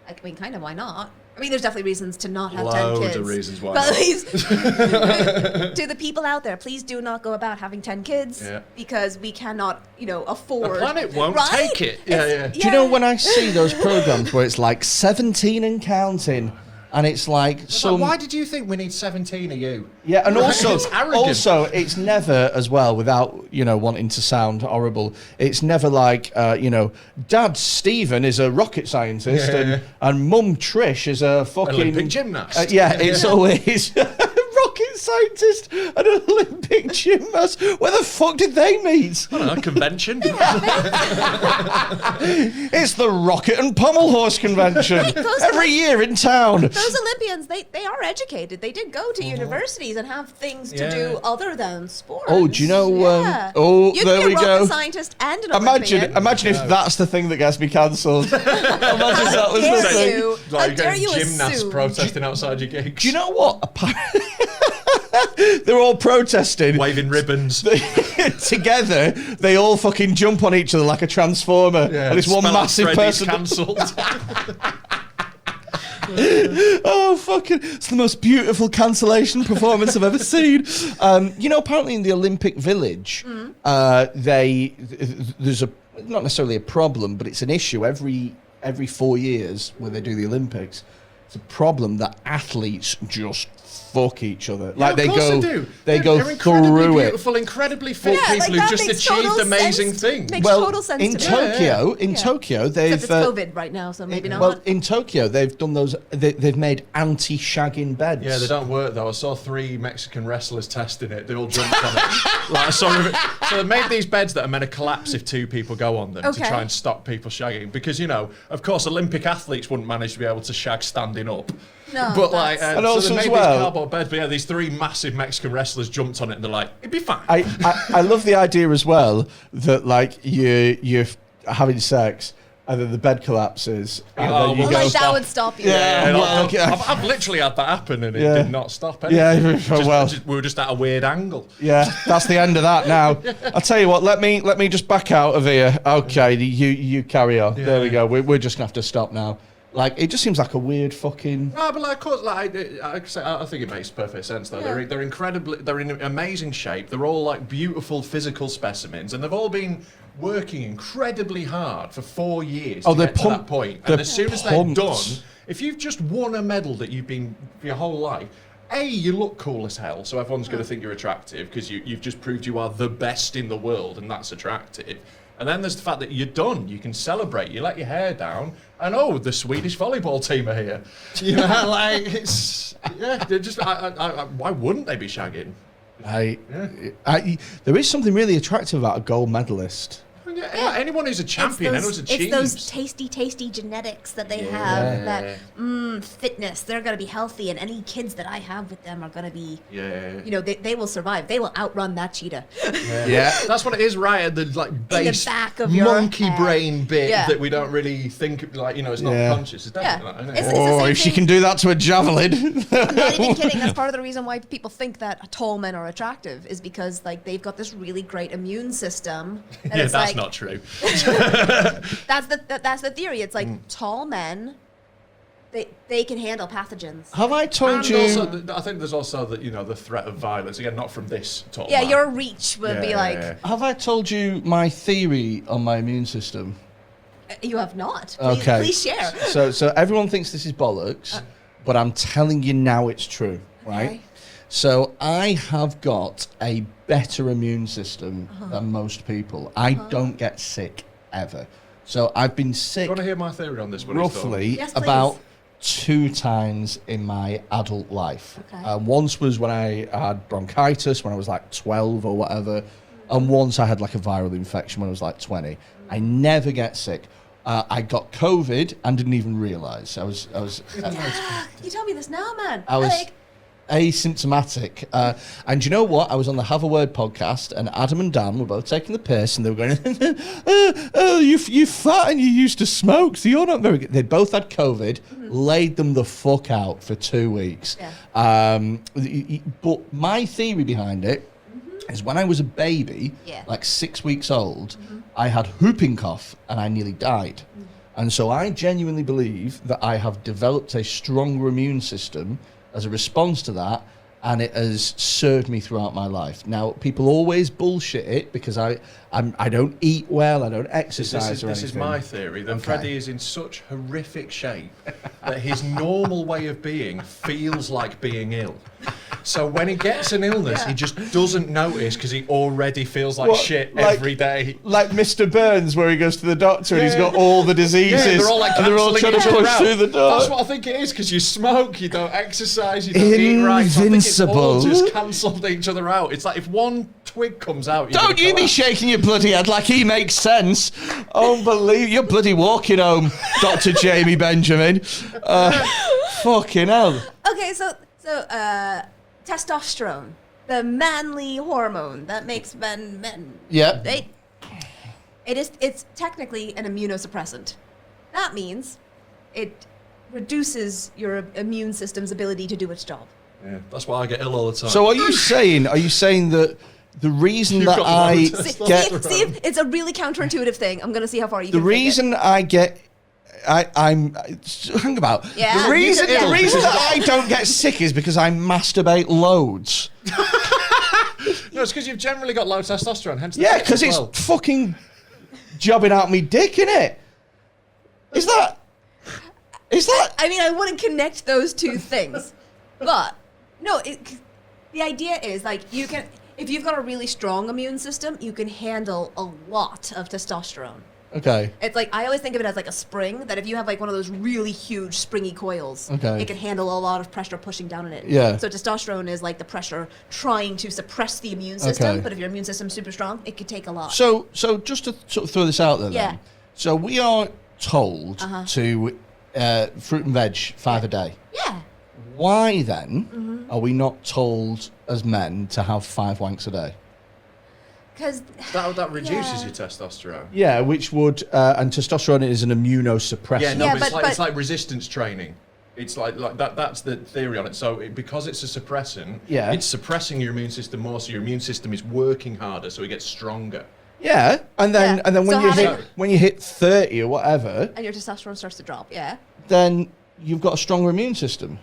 I mean, kind of, why not? I mean, there's definitely reasons to not have 10 kids. Loads of reasons why. But not. please, to the people out there, please do not go about having 10 kids because we cannot, afford. The planet won't take it. Yeah. Do you know when I see those programs where it's like 17 and counting, and it's like why did you think we need 17 of you? Yeah, and also it's it's never as well, without wanting to sound horrible. It's never like Dad Stephen is a rocket scientist and Mum Trish is a fucking Olympic gymnast. It's always rocket scientist and an Olympic gymnast. Where the fuck did they meet? I don't know, convention. It's the Rocket and Pommel Horse Convention every year in town. Those Olympians, they are educated. They did go to universities and have things to do other than sports. Oh, do you know? You there can we be a go. rocket scientist and an Olympian. Imagine if that's the thing that gets me cancelled. Imagine that was the thing. Like dare you gymnasts assume? protesting outside your gigs. Do you know what? They're all protesting, waving ribbons together. They all fucking jump on each other like a transformer, and it's one massive person. Cancelled. Oh, fucking! It's the most beautiful cancellation performance I've ever seen. Apparently in the Olympic Village, there's not necessarily a problem, but it's an issue every 4 years when they do the Olympics. It's a problem that athletes just fuck each other. Yeah, Like of course they do. They go They're incredibly through beautiful, incredibly fit Yeah, people like who that just makes achieved total amazing sense. things. Makes Well, total sense in to me. Tokyo, they've Except it's COVID right now, so maybe not. Well, in Tokyo, they've done those. They've made anti-shagging beds. Yeah, they don't work though. I saw 3 Mexican wrestlers testing it. They all jumped on it. Like, I saw it. So they made these beds that are meant to collapse if 2 people go on them to Okay. try and stop people shagging. Because, you know, of course, Olympic athletes wouldn't manage to be able to shag standing up. No, But like, that's- And so also they made as well- these cardboard beds. But yeah, these 3 massive Mexican wrestlers jumped on it and they're like, it'd be fine. I love the idea as well that like you're having sex and then the bed collapses and Oh, then you well, go. like that would stop you. Yeah, well, okay. I've literally had that happen and it Yeah. did not stop anything. Yeah, well. We were just at a weird angle. Yeah, that's the end of that now. I'll tell you what, let me just back out of here. Okay, you carry on. Yeah. There we go. We're just gonna have to stop now. Like, it just seems like a weird fucking. No, but like, of course, like, I think it makes perfect sense though. Yeah. They're in amazing shape. They're all like beautiful physical specimens, and they've all been working incredibly hard for 4 years to they're get to that point. they're And as soon as they're pumped. done, if you've just won a medal that you've been for your whole life, you look cool as hell, so everyone's going to think you're attractive because you've just proved you are the best in the world, and that's attractive. And then there's the fact that you're done. You can celebrate. You let your hair down, and the Swedish volleyball team are here. You know, like it's they're just. Why wouldn't they be shagging? There is something really attractive about a gold medalist. Yeah, anyone who's a champion, anyone who's achieved. It's those tasty genetics that they have. That fitness. They're gonna be healthy, and any kids that I have with them are gonna be. Yeah. You know, they will survive. They will outrun that cheetah. Yeah. That's what it is, right? At the like base back of your monkey head. brain bit Yeah. that we don't really think of, like, you know, it's not Yeah. conscious. It's Yeah. definitely not, It's isn't it? the Oh, same if she thing. can do that to a javelin. I'm not even kidding. That's part of the reason why people think that tall men are attractive is because like they've got this really great immune system. And Yeah, it's that's like, not true. That's the theory. It's like tall men, they can handle pathogens. Have I told And you? also, I think there's also the threat of violence. Again, not from this tall Yeah, man. your reach would be like Have I told you my theory on my immune system? you have not. Please, Okay. please share. So everyone thinks this is bollocks, but I'm telling you now it's true, right? Okay. So I have got a better immune system than most people. I don't get sick ever. So I've been Do sick you want to hear my theory on this one? It's done? roughly Yes, please. about 2 times in my adult life. Okay. Once was when I had bronchitis when I was like 12 or whatever, and once I had like a viral infection when I was like 20. I never get sick. I got COVID and didn't even realise. I was You tell me this now, man. I was Like, asymptomatic. And you know what? I was on the Have a Word podcast, and Adam and Dan were both taking the piss, and they were going, you fat and you used to smoke, so you're not very good. They both had COVID, laid them the fuck out for 2 weeks. Yeah. But my theory behind it is when I was a baby, Yeah. like 6 weeks old, I had whooping cough and I nearly died. And so I genuinely believe that I have developed a stronger immune system as a response to that, and it has served me throughout my life. Now, people always bullshit it because I don't eat well, I don't exercise or This anything. is my theory that Okay. Freddie is in such horrific shape that his normal way of being feels like being ill. So when he gets an illness, he just doesn't notice because he already feels like What, shit like- every day. Like Mr. Burns, where he goes to the doctor and he's Yeah. got all the diseases, Yeah, they're all like and they're all trying to cancelling each push other through out. the door. That's what I think it is, because you smoke, you don't exercise, you don't eat right. So I think it's all Invincible. just cancelled each other out. It's like if one twig comes out, Don't you be collapse. shaking your bloody head like he makes sense. Unbelievable. You're bloody walking home, Dr. Jaime Benjamin. Fucking hell. okay, so testosterone, the manly hormone that makes men. Yeah. It's technically an immunosuppressant. That means it reduces your immune system's ability to do its job. Yeah, that's why I get ill all the time. So are you saying that the reason You've that got I low See, testosterone. see, it's a really counterintuitive thing. I'm gonna see how far you the can take it. reason I get I'm hang about. Yeah, the reason, you get the ill reason because that I don't get sick is because I masturbate loads. No, it's because you've generally got low testosterone, hence the Yeah, tits because as it's well. fucking jobbing out me dick, innit? Is that? Is that? I mean, I wouldn't connect those two things, but no. The idea is like you can, if you've got a really strong immune system, you can handle a lot of testosterone. Okay. It's like I always think of it as like a spring. That if you have like one of those really huge springy coils, Okay. it can handle a lot of pressure pushing down on it. Yeah. So testosterone is like the pressure trying to suppress the immune system. Okay. But if your immune system's super strong, it could take a lot. So just to sort of throw this out there, Yeah. then. So we are told to fruit and veg 5 a day. Yeah. Why then are we not told as men to have 5 wanks a day? Because That reduces your testosterone. Yeah, which would and testosterone is an immunosuppressant. Yeah, no, Yeah, but but- it's like resistance training. It's like that. That's the theory on it. So because it's a suppressant, Yeah. it's suppressing your immune system more. So your immune system is working harder, so it gets stronger. Yeah, and then Yeah. when So you having- when you hit 30 or whatever, and your testosterone starts to drop. Yeah. then you've got a stronger immune system.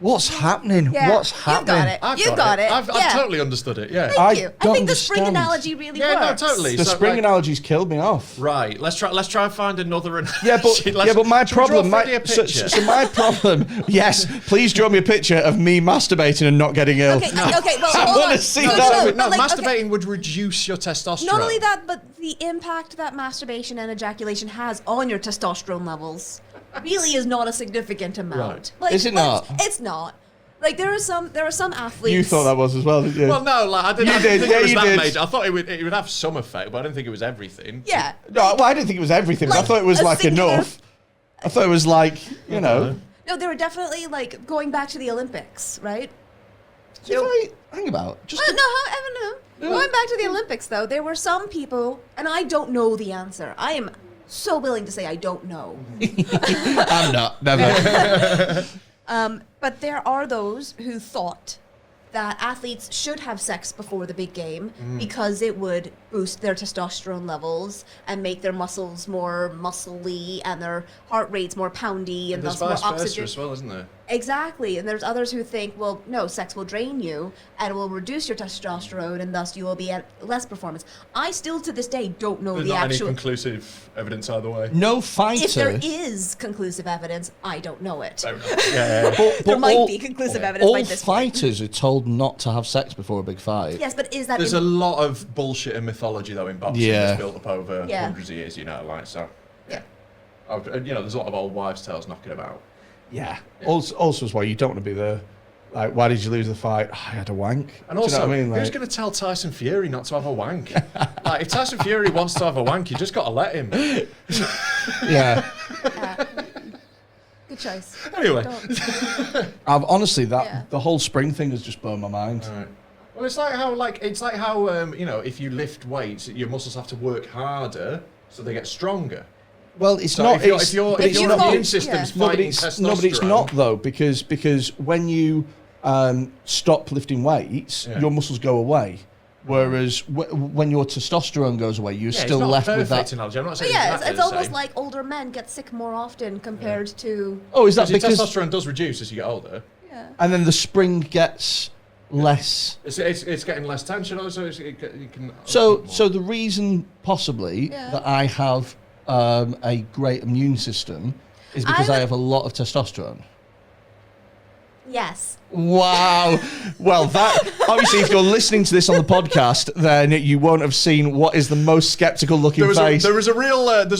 What's happening? Yeah. What's You've happening? got it. I've You got it. I've Yeah. totally understood it. Yeah. Thank I you. I don't think the spring understand. analogy really Yeah, no, works. totally. The So, spring like- analogy's killed me off. Right. Let's try and find another. Yeah, but my problem, So, so my problem. Yes, please draw me a picture of me masturbating and not getting ill. Okay, okay, well, I hold wanna on. see No, that. no, but like, okay, masturbating would reduce your testosterone. not only that, but the impact that masturbation and ejaculation has on your testosterone levels really is not a significant amount. Right. Like, Is it not? It's not. Like there are some athletes. You thought that was as well, didn't you? Well, no, like I didn't You think did, it yeah, was you that did. major. I thought it would have some effect, but I didn't think it was everything. Yeah. No, well, I didn't think it was everything. But I Like, thought it was a like singular- enough. I thought it was like, you know. No, they were definitely like going back to the Olympics, right? So if I hang about. Just No, no. Going back to the Olympics, though, there were some people, and I don't know the answer. I am so willing to say I don't know. I'm not. Never. But there are those who thought that athletes should have sex before the big game because it would boost their testosterone levels and make their muscles more muscly and their heart rates more poundy and There's thus more vice versa oxygen. as well, isn't there? Exactly, and there's others who think, well, no, sex will drain you and will reduce your testosterone, and thus you will be at less performance. I still, to this day, don't know There's the not any actual. conclusive evidence either way. No If there fighter. is conclusive evidence, I don't know it. Fair enough. Yeah. But There might all, be conclusive evidence all by this point. fighters are told not to have sex before a big fight. Yes, but is that? There's a lot of bullshit and mythology though in boxing Yeah. that's built up over Yeah. hundreds of years, you know, like so. Yeah. There's a lot of old wives' tales knocking about. Yeah. Also, as well, you don't want to be there. Like, why did you lose the fight? I had a wank. And Do you also, know what I mean? who's Like, going to tell Tyson Fury not to have a wank? Like, if Tyson Fury wants to have a wank, you just got to let him. yeah. Good choice. Anyway. Don't. I've honestly Yeah. the whole spring thing has just blown my mind. Right. Well, it's like how if you lift weights, your muscles have to work harder so they get stronger. Well, it's So not. if your it's- if your, but if it's your not- immune yeah. system's No, but fighting it's testosterone, no, but it's not though because when you stop lifting weights, Yeah. your muscles go away. Whereas when your testosterone goes away, you're Yeah, still it's not left a with perfect that. analogy. I'm not But saying yeah, exactly it's the almost same. like older men get sick more often compared to. Oh, is that Because your because? testosterone does reduce as you get older. Yeah. And then the spring gets less. It's getting less tension. Also, you can. So the reason possibly Yeah. that I have a great immune system is because I have a lot of testosterone. Yes. Wow. Well, that obviously, if you're listening to this on the podcast, then you won't have seen what is the most skeptical looking face. there's a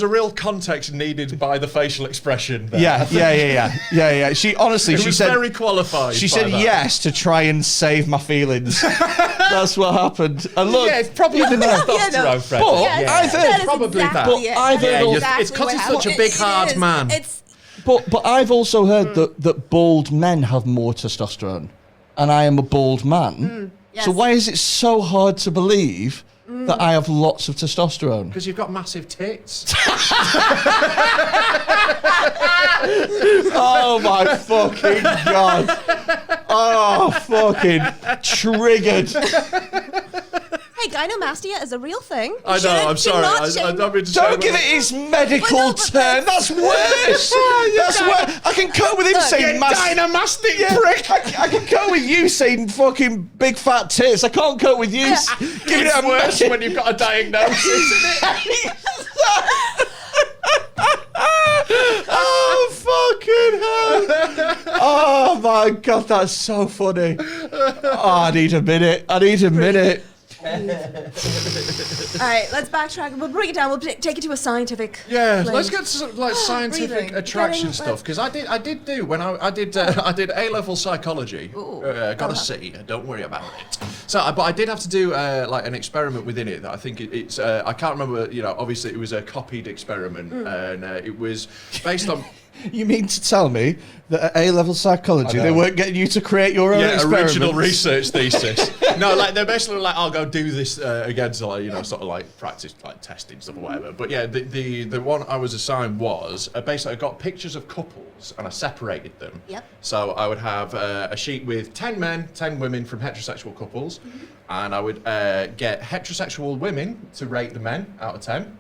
real context needed by the facial expression. There. Yeah. She honestly, It she was said very qualified. she by said that. yes to try and save my feelings. That's what happened. And look, Yeah, it's probably the testosterone, no. Fred. But Yeah, I've that heard is probably that. exactly But it. I've That is heard all- exactly it's 'cause what he's such a happened. big, hard is. man. But I've also heard that bald men have more testosterone, and I am a bald man. yes. So why is it so hard to believe that I have lots of testosterone? Because you've got massive tits. Oh my fucking god! Oh, fucking triggered. Hey, gynomastia is a real thing. I know. Shouldn't- I'm should sorry. not I shame- don't mean to Don't say give it its medical Well, no, but term. That's worse. That's worse. I can cope with him saying dynamastic prick. I can cope with you saying fucking big fat tits. I can't cope with you giving it It's a worse medic- when you've got a diagnosis. Oh Fucking hell. Oh my God, that's so funny. Oh, I need a minute. All right, let's backtrack. We'll bring it down. We'll take it to a scientific. Yeah, place. let's get to some, like scientific Breathing. attraction Getting- stuff because I did do when I did A-level psychology. Ooh. Got a C. Don't worry about it. So, but I did have to do like an experiment within it that I think it's I can't remember. You know, obviously it was a copied experiment and it was based on. You mean to tell me that at A-level psychology I they know. weren't getting you to create your own experiments? Original research thesis. No, like they're basically like, I'll go do this again, so like, you know, sort of like practice, like testing stuff or whatever. But yeah, the one I was assigned was basically I got pictures of couples and I separated them. Yep. So I would have a sheet with 10 men, 10 women from heterosexual couples, and I would get heterosexual women to rate the men out of 10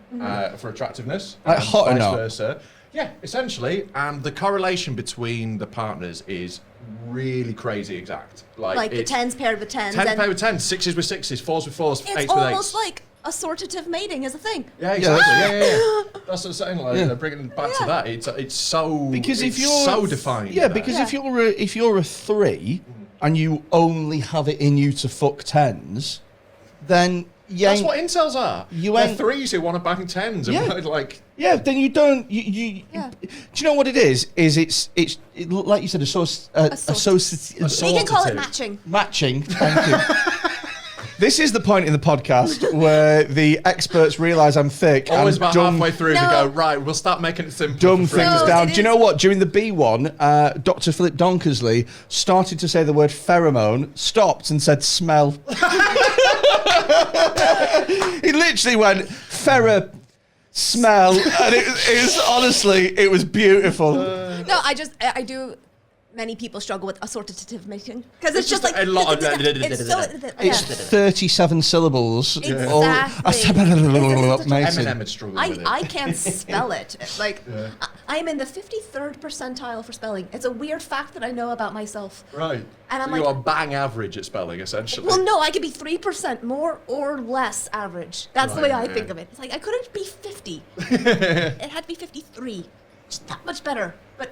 for attractiveness, Like and hot or vice not? versa. Yeah, essentially, and the correlation between the partners is really crazy exact. Like the it's 10s paired with 10s. 10 and paired with 10s, 6s with 6s, 4s with 4s, 8s with 8s. it's almost like assortative mating is a thing. Yeah, exactly. Yeah, Yeah. That's what I'm saying. Like, Yeah. bringing it back to that, it's so Because if it's you're so defined. yeah, there. because Yeah. if you're a 3 and you only have it in you to fuck 10s, then that's what incels are. They're ain't- 3s who want to bang 10s. And Yeah. like, yeah, then you don't. You Yeah. do you know what it is? It's like you said, associative. We can call it Assortative. matching. Matching. Thank you. This is the point in the podcast where the experts realise I'm thick always and about dumb, halfway through they No. go, right, we'll start making it simple. dumb for things No, down. it Do you know is- what? During the B1, Dr. Philip Donkersley started to say the word pheromone, stopped and said smell. He literally went, smell. And it was honestly, it was beautiful. No, I do. Many people struggle with assortative mating because it's just like a lot of it's so It's 37 syllables. Exactly. Amazing. Eminem would struggle with it. I can't spell it. Like I'm in the 53rd percentile for spelling. It's a weird fact that I know about myself. Right. And I'm So you like- are bang average at spelling, essentially. Well, no, I could be 3% more or less average. That's the way Right, I yeah. think of it. It's like I couldn't be 50. It had to be 53. It's that much better. But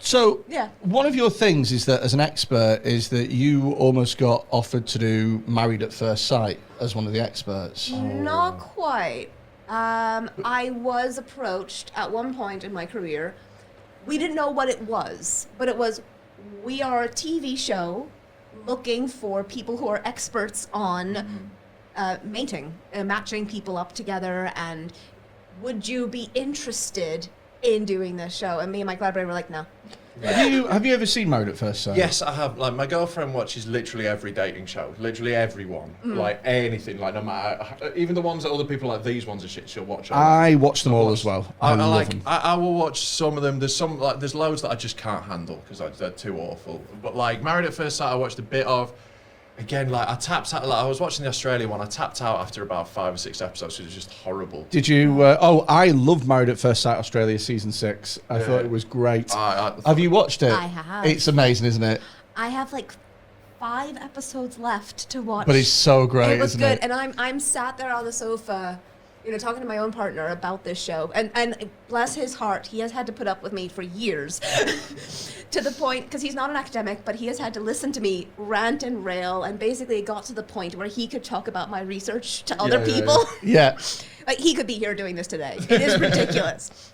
So, Yeah. one of your things is that as an expert is that you almost got offered to do Married at First Sight as one of the experts. not quite. I was approached at one point in my career. We didn't know what it was, but it was, we are a TV show looking for people who are experts on mating, matching people up together, and would you be interested in doing this show? And me and my collaborator were like, no. Have you ever seen Married at First Sight? Yes, I have. Like, my girlfriend watches literally every dating show, literally everyone, like anything, like no matter, even the ones that other people like these ones are shit. She'll watch. I watch them all as well. I love like. them. I will watch some of them. There's some like there's loads that I just can't handle because they're too awful. But like Married at First Sight, I watched a bit of. Again, like I tapped out. Like I was watching the Australia one. I tapped out after about 5 or 6 episodes. It was just horrible. Did you? I love Married at First Sight Australia season 6. I thought it was great. Have you watched it? I have. It's amazing, isn't it? I have like 5 episodes left to watch. But it's so great, It was isn't good, it? and I'm sat there on the sofa, you know, talking to my own partner about this show, and bless his heart, he has had to put up with me for years, to the point, because he's not an academic, but he has had to listen to me rant and rail, and basically it got to the point where he could talk about my research to other yeah, people. Yeah. Like he could be here doing this today. It is ridiculous.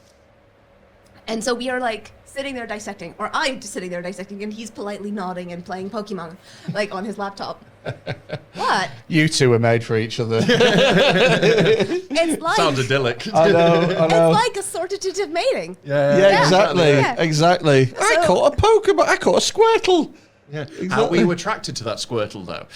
And so we are like sitting there dissecting, or I'm just sitting there dissecting, and he's politely nodding and playing Pokemon, like on his laptop. But You two are made for each other. it's like Sounds idyllic. I know. it's like assortative mating. Yeah, exactly. Yeah. Exactly. I So- caught a Pokemon. I caught a Squirtle. Yeah. How were you attracted to that Squirtle though?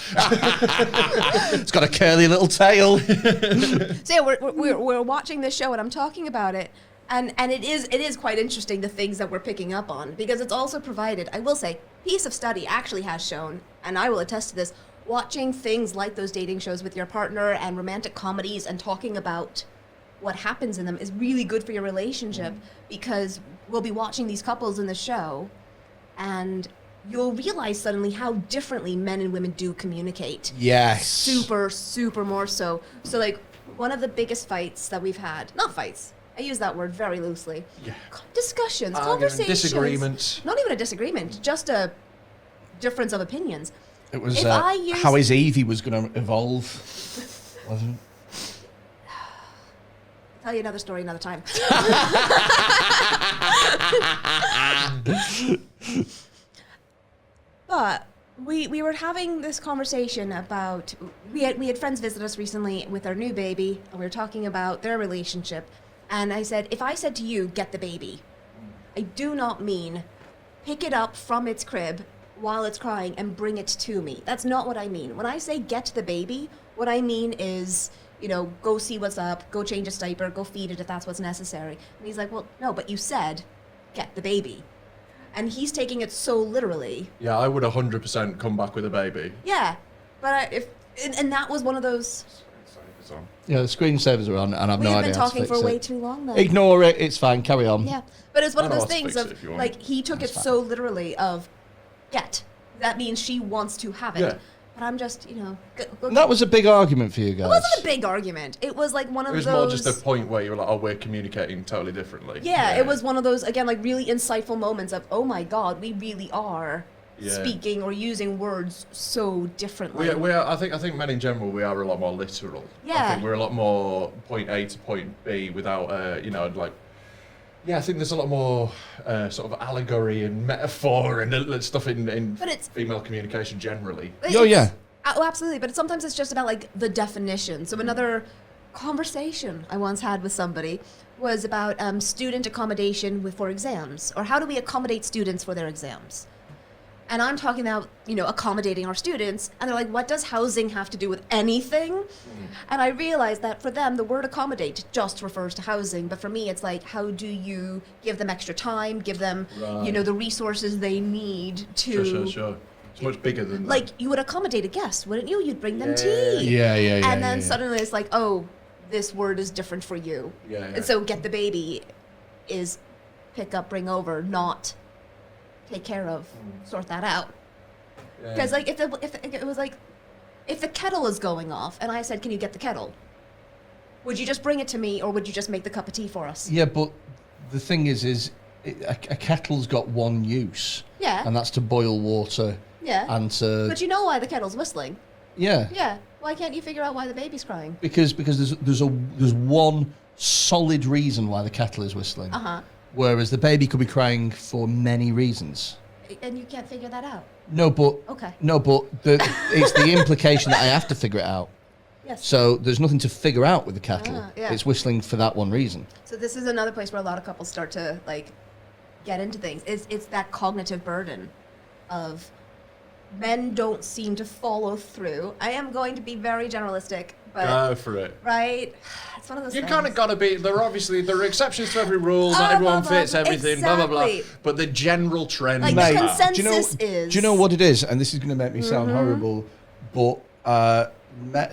It's got a curly little tail. So yeah, we're watching this show and I'm talking about it, and it is quite interesting the things that we're picking up on, because it's also provided, I will say, piece of study actually has shown, and I will attest to this, watching things like those dating shows with your partner and romantic comedies and talking about what happens in them is really good for your relationship, because we'll be watching these couples in the show and you'll realize suddenly how differently men and women do communicate. Yes. Super more so. So like one of the biggest fights that we've had, not fights, I use that word very loosely. Yeah. Discussions, Argument, conversations. disagreements. Not even a disagreement, just a difference of opinions. It was If I use- how his Evie was going to evolve, wasn't it? I'll tell you another story another time. But we were having this conversation about we had friends visit us recently with our new baby, and we were talking about their relationship. And I said, if I said to you, get the baby, I do not mean pick it up from its crib while it's crying and bring it to me. That's not what I mean. When I say get the baby, what I mean is, you know, go see what's up, go change its diaper, go feed it if that's what's necessary. And he's like, well, no, but you said get the baby. And he's taking it so literally. Yeah, I would 100% come back with a baby. Yeah, but and that was one of those. Yeah, the screensavers are on, and I've no idea. We've been talking for way too long then. Ignore it. It's fine. Carry on. Yeah, but it's one of I know those how to things fix of it if you want. like he took it so literally of get. That means she wants to have it. Yeah. But I'm just, you know. And that was a big argument for you guys. It wasn't a big argument. It was like one of It was those. more just a point where you were like, oh, we're communicating totally differently. Yeah, it was one of those, again, like really insightful moments of, oh my God, we really are speaking or using words so differently. We are, I think men in general, we are a lot more literal. I Yeah. think we're a lot more point A to point B without, you know, like, yeah, I think there's a lot more sort of allegory and metaphor and stuff in But it's- female communication generally. Oh, yeah. Oh, absolutely. But sometimes it's just about like the definition. So another conversation I once had with somebody was about student accommodation for exams, or how do we accommodate students for their exams? And I'm talking about, you know, accommodating our students, and they're like, what does housing have to do with anything? And I realized that for them, the word accommodate just refers to housing, but for me, it's like, how do you give them extra time, give them, you know, the resources they need to... Sure. It's much bigger than that. Like, you would accommodate a guest, wouldn't you? You'd bring them Yeah. tea. Yeah. And then suddenly it's like, oh, this word is different for you. Yeah. And so get the baby is pick up, bring over, not take care of, sort that out. Yeah. Because like if it was like, if the kettle is going off and I said, can you get the kettle? Would you just bring it to me, or would you just make the cup of tea for us? Yeah, but the thing is a kettle's got one use. Yeah. And that's to boil water. Yeah. And to... But you know why the kettle's whistling? Yeah. Yeah. Why can't you figure out why the baby's crying? Because there's one solid reason why the kettle is whistling. Uh-huh. Whereas the baby could be crying for many reasons. And you can't figure that out. No, but Okay. It's the implication that I have to figure it out. Yes. So there's nothing to figure out with the kettle. Yeah. It's whistling for that one reason. So this is another place where a lot of couples start to like get into things. It's that cognitive burden of men don't seem to follow through. I am going to be very generalistic, but Go for it. right, it's one of those. You things. kind of got to be. There are exceptions to every rule. Not everyone fits everything. Blah blah blah. Exactly. But the general trend. Like, Mate, the consensus do you know, is. Do you know what it is? And this is going to make me sound horrible, but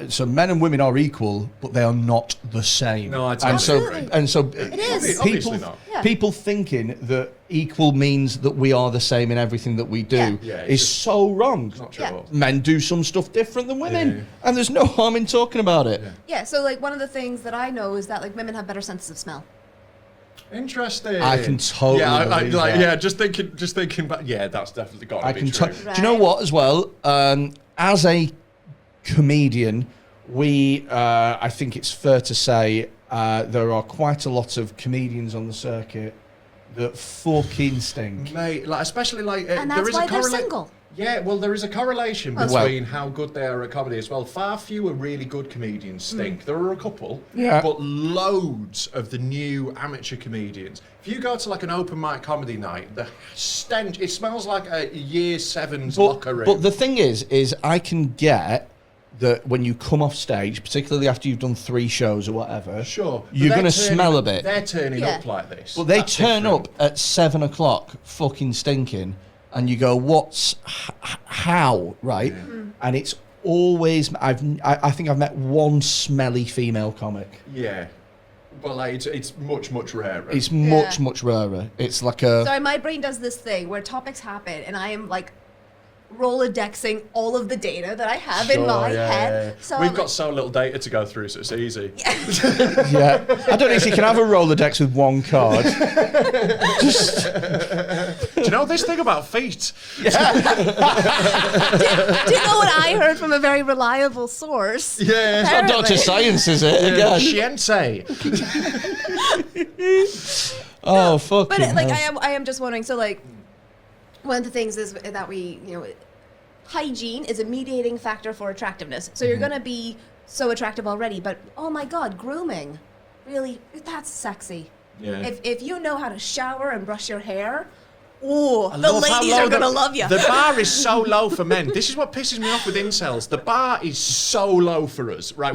so men and women are equal, but they are not the same. No, I and totally so It is. Obviously not. Yeah. people thinking that equal means that we are the same in everything that we do Yeah. Yeah, it's is just- so wrong. It's not true. Yeah. at all. Men do some stuff different than women, Yeah. and there's no harm in talking about it. Yeah. Yeah. So like one of the things that I know is that like women have better senses of smell. Interesting. I can totally believe like that. yeah. Just thinking back. Yeah, that's definitely got I to can be true. do you know what as well? As a comedian, I think it's fair to say there are quite a lot of comedians on the circuit that fucking stink. Mate, like especially like And there that's is why a they're correla- single. Yeah, well, there is a correlation Well- between how good they are at comedy as well. Far fewer really good comedians stink. There are a couple, Yeah. but loads of the new amateur comedians. If you go to like an open mic comedy night, the stench, it smells like a year 7's locker room. But the thing is I can get that when you come off stage, particularly after you've done 3 shows or whatever, Sure. But you're they're going to turning- smell a bit. They're turning Yeah. up like this. But they That's turn different. up at 7 o'clock fucking stinking, and you go, what's, how, right? And it's always, I think I've met one smelly female comic. Yeah. But like, it's much, much rarer. It's Yeah. much rarer. It's like a... Sorry, my brain does this thing where topics happen, and I am like Rolodexing all of the data that I have in my head. So We've got so little data to go through, so it's easy. Yeah. I don't know if you can have a Rolodex with one card. Do you know this thing about feet? do you know what I heard from a very reliable source? Yeah. It's not Dr. Science, is it? Again. Shiensei. Oh, fuck. But like, I am just wondering. So like, one of the things is that we, hygiene is a mediating factor for attractiveness. So you're gonna be so attractive already, but oh my God, grooming, really, that's sexy. Yeah. If you know how to shower and brush your hair, the ladies are gonna love you. The bar is so low for men. This is what pisses me off with incels. The bar is so low for us, right?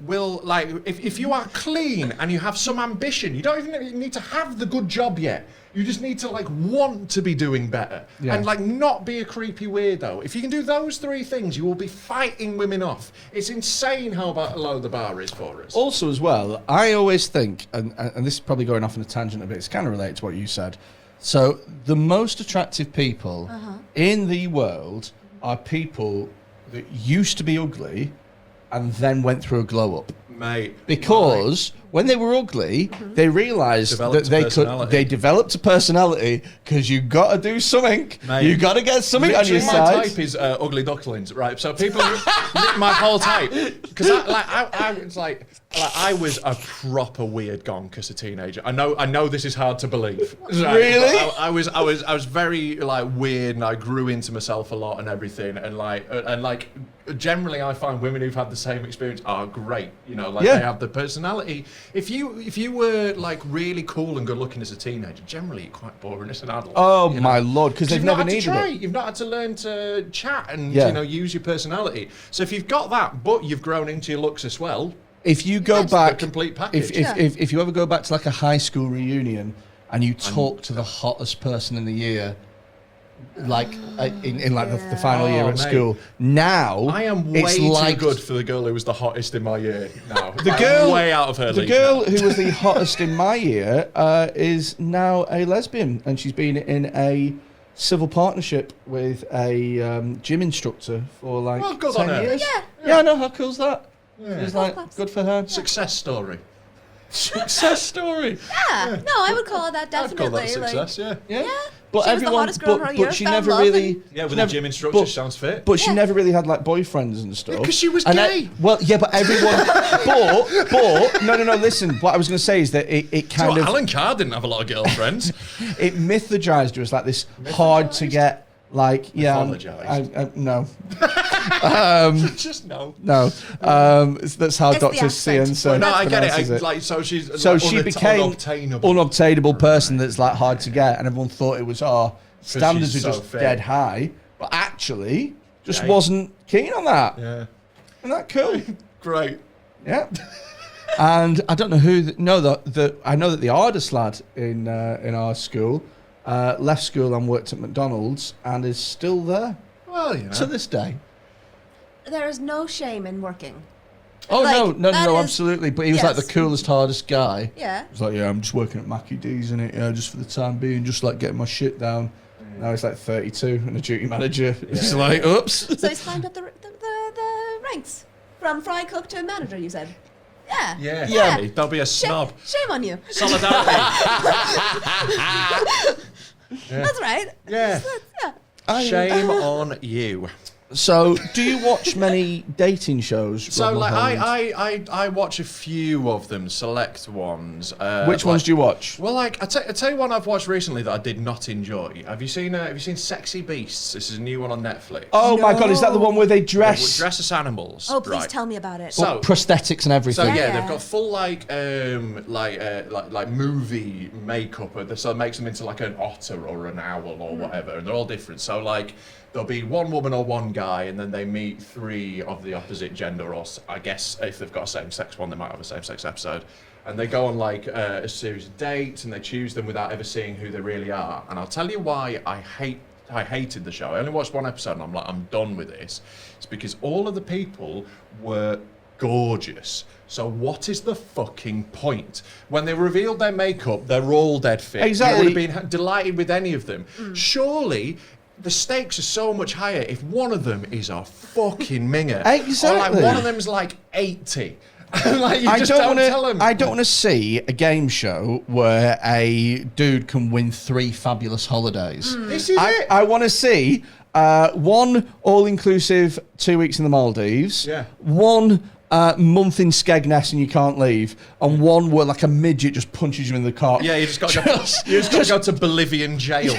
Will like if you are clean and you have some ambition, you don't even need to have the good job yet. You just need to like want to be doing better and like not be a creepy weirdo. If you can do those three things, you will be fighting women off. It's insane how low the bar is for us. Also, as well, I always think, and this is probably going off on a tangent a bit, it's kind of related to what you said. So, the most attractive people in the world are people that used to be ugly and then went through a glow up. Mate. Because when they were ugly, they realised that they developed a personality because you got to do something. Mate. You got to get something on your my side. type is ugly ducklings, right? So people, my whole type, because I was a proper weird gonk as a teenager. I know this is hard to believe. Right? Really? I was very like weird, and I grew into myself a lot and everything, and generally I find women who've had the same experience are great. They have the personality. If you were like really cool and good looking as a teenager, generally you're quite boring as an adult. Oh my lord, because they've never needed it. You've not had to learn to chat and use your personality. So if you've got that, but you've grown into your looks as well. If you go back, the complete package. If you ever go back to like a high school reunion and you talk to the hottest person in the year, like in like the final year at school, now I am way too good for the girl who was the hottest in my year. Now I'm way out of her league. The girl who was the hottest in my year is now a lesbian, and she's been in a civil partnership with a gym instructor for like 10 years. Yeah, I know, how cool's that? Yeah. It's like good for her. Success story. Success story. Yeah. No, I would call it that definitely. I'd call that success. Yeah. But she was the hottest girl in her year, but she found never love really. With a gym instructor, sounds fit. But she never really had like boyfriends and stuff. Because she was gay. But everyone. but no. Listen, what I was going to say is that it kind of. Alan Carr didn't have a lot of girlfriends. It mythologized her as like this hard to get. Like no. Just no. No. That's how Dr. Cian said. No, I get it. She became unobtainable person that's like hard to get, and everyone thought it was standards are just dead high, but actually just wasn't keen on that. Yeah. Isn't that cool? Great. Yeah. And I don't know who. I know that the hardest lad in our school. Left school and worked at McDonald's and is still there. Well, to this day. There is no shame in working. Oh, no, absolutely. But he was like the coolest, hardest guy. Yeah. He was like, I'm just working at Mackie D's, innit? Just for the time being, just like getting my shit down. Now he's like 32 and a duty manager. He's like, oops. So he's climbed up the ranks from fry cook to manager, you said? Yeah. Yeah. Don't be a snob. Shame on you. Solidarity. That's right. Yeah. Shame on you. So, do you watch many dating shows? So, like, I watch a few of them, select ones. Which ones do you watch? Well, like, I tell you one I've watched recently that I did not enjoy. Have you seen Sexy Beasts? This is a new one on Netflix. Oh my God, is that the one where they dress? Dress as animals. Oh, please tell me about it. So prosthetics and everything. So they've got full like movie makeup, so it makes them into like an otter or an owl or whatever, and they're all different. So like. There'll be one woman or one guy, and then they meet three of the opposite gender, or I guess if they've got a same-sex one, they might have a same-sex episode. And they go on like a series of dates, and they choose them without ever seeing who they really are. And I'll tell you why I hated the show. I only watched one episode, and I'm done with this. It's because all of the people were gorgeous. So what is the fucking point? When they revealed their makeup, they're all dead fit. Exactly. You would have been delighted with any of them. Surely. the stakes are so much higher if one of them is a fucking minger. Exactly. Or like one of them's like 80. Like you just don't tell him. I don't want to see a game show where a dude can win 3 fabulous holidays. This is it. I want to see one all-inclusive 2 weeks in the Maldives. Yeah. One month in Skegness and you can't leave, and one where like a midget just punches you in the cock. Yeah, you just got to go to Bolivian jail.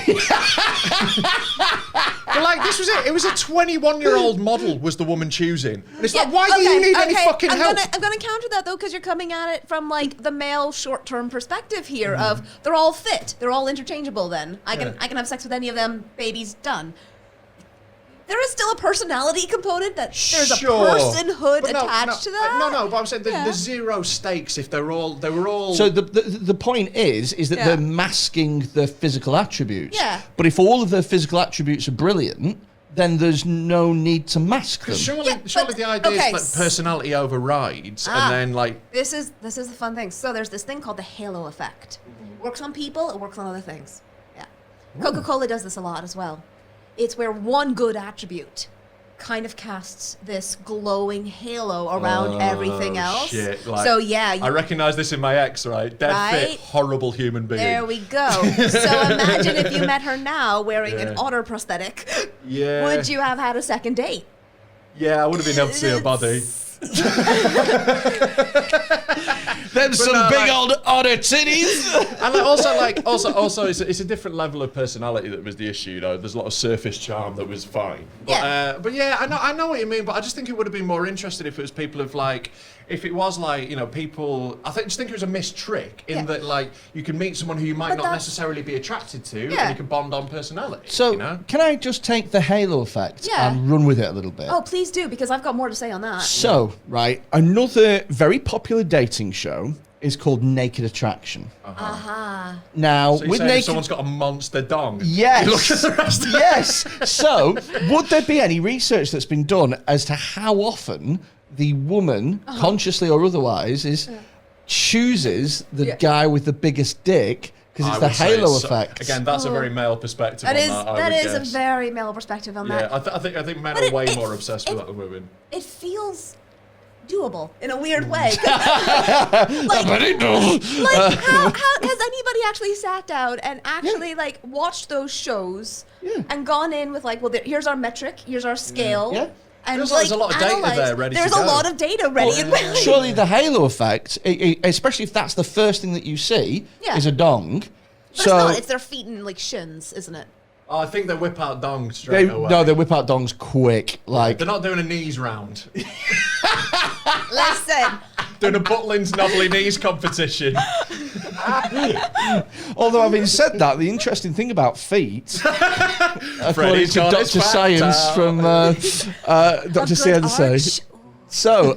But like this was it. It was a 21-year-old model was the woman choosing, and it's like, why do you need any fucking help? I'm gonna counter that though, because you're coming at it from like the male short-term perspective here of they're all fit, they're all interchangeable. Then I can have sex with any of them. Baby's done. There is still a personality component that there's a personhood But attached to that. No, but I'm saying there's zero stakes if they were all. So the point is that they're masking the physical attributes. Yeah. But if all of their physical attributes are brilliant, then there's no need to mask them. Surely but- the idea okay, is that personality overrides, and then like This is the fun thing. So there's this thing called the halo effect. It works on people, it works on other things. Yeah. Coca-Cola does this a lot as well. It's where one good attribute kind of casts this glowing halo around everything else. Shit, like, so yeah, I recognise this in my ex, right? Dead fit, horrible human being. there we go. So imagine if you met her now wearing an otter prosthetic. Yeah. Would you have had a second date? Yeah, I would have been able to see her body. Them some no, big like- old otter titties. And also, it's a different level of personality that was the issue. You know, there's a lot of surface charm that was fine. But yeah, I know what you mean. But I just think it would have been more interesting if it was people of like, if it was like, you know, people. Just think it was a missed trick in that like you can meet someone who you might not necessarily be attracted to, and you can bond on personality. So you know? can I just take the halo effect and run with it a little bit? Oh, please do, because I've got more to say on that. So, right, another very popular dating show is called Naked Attraction. Now, So you're with saying if naked, someone's got a monster dong. yes, You look at the rest of yes. So, would there be any research that's been done as to how often the woman, consciously or otherwise, chooses the guy with the biggest dick? Because it's the halo effect. Again, that's a very male perspective on that. That is a very male perspective on that. Yeah, I think men But are way it- more obsessed with it- that than women. It feels doable in a weird way. But it does. Like, how has anybody actually sat down and actually like watched those shows and gone in with like, well, here's our metric, here's our scale. Yeah. And There's like, a lot of data analyze- there ready to There's go. a lot of data ready and willing. Surely the halo effect, especially if that's the first thing that you see, is a dong. But it's not. It's their feet and like shins, isn't it? Oh, I think they whip out dong straight away. No, they whip out dongs quick. Like They're not doing a knees round. Listen. Doing a Butlins Knobbly Knees competition. although having said that, the interesting thing about feet, according Freddie's to got his Dr. facts Science out. from Dr. Science. So,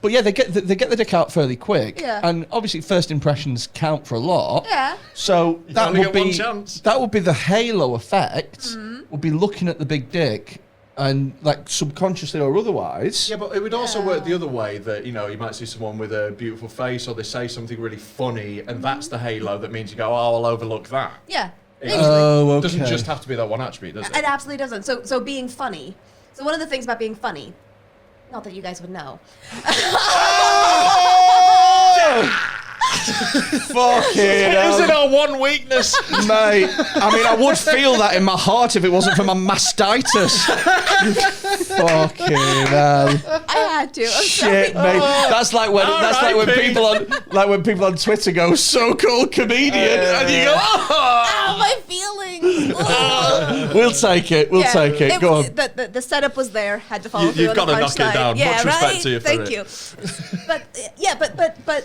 but yeah, they get the dick out fairly quick, and obviously first impressions count for a lot. Yeah. So that only would get one be chance. that would be the halo effect. Would be looking at the big dick and like subconsciously or otherwise. Yeah, but it would also work the other way that, you know, you might see someone with a beautiful face or they say something really funny and that's the halo that means you go, oh, I'll overlook that. Yeah. It Oh, doesn't okay. just have to be that one attribute, does it? It absolutely doesn't. So being funny. So one of the things about being funny, not that you guys would know. Fucking hell. Isn't our one weakness? Mate, I mean, I would feel that in my heart if it wasn't for my mastitis. Fucking hell. I had to. I'm Shit, sorry. mate. That's like when R.I.P. people on Twitter go, so-called comedian, and you go, Ow, my feelings. Ugh. We'll take it. We'll take it. Go on. The setup was there. Had to follow through. You've on the got to knock it punchline. down. Yeah, Much respect right? to you for Thank it. you.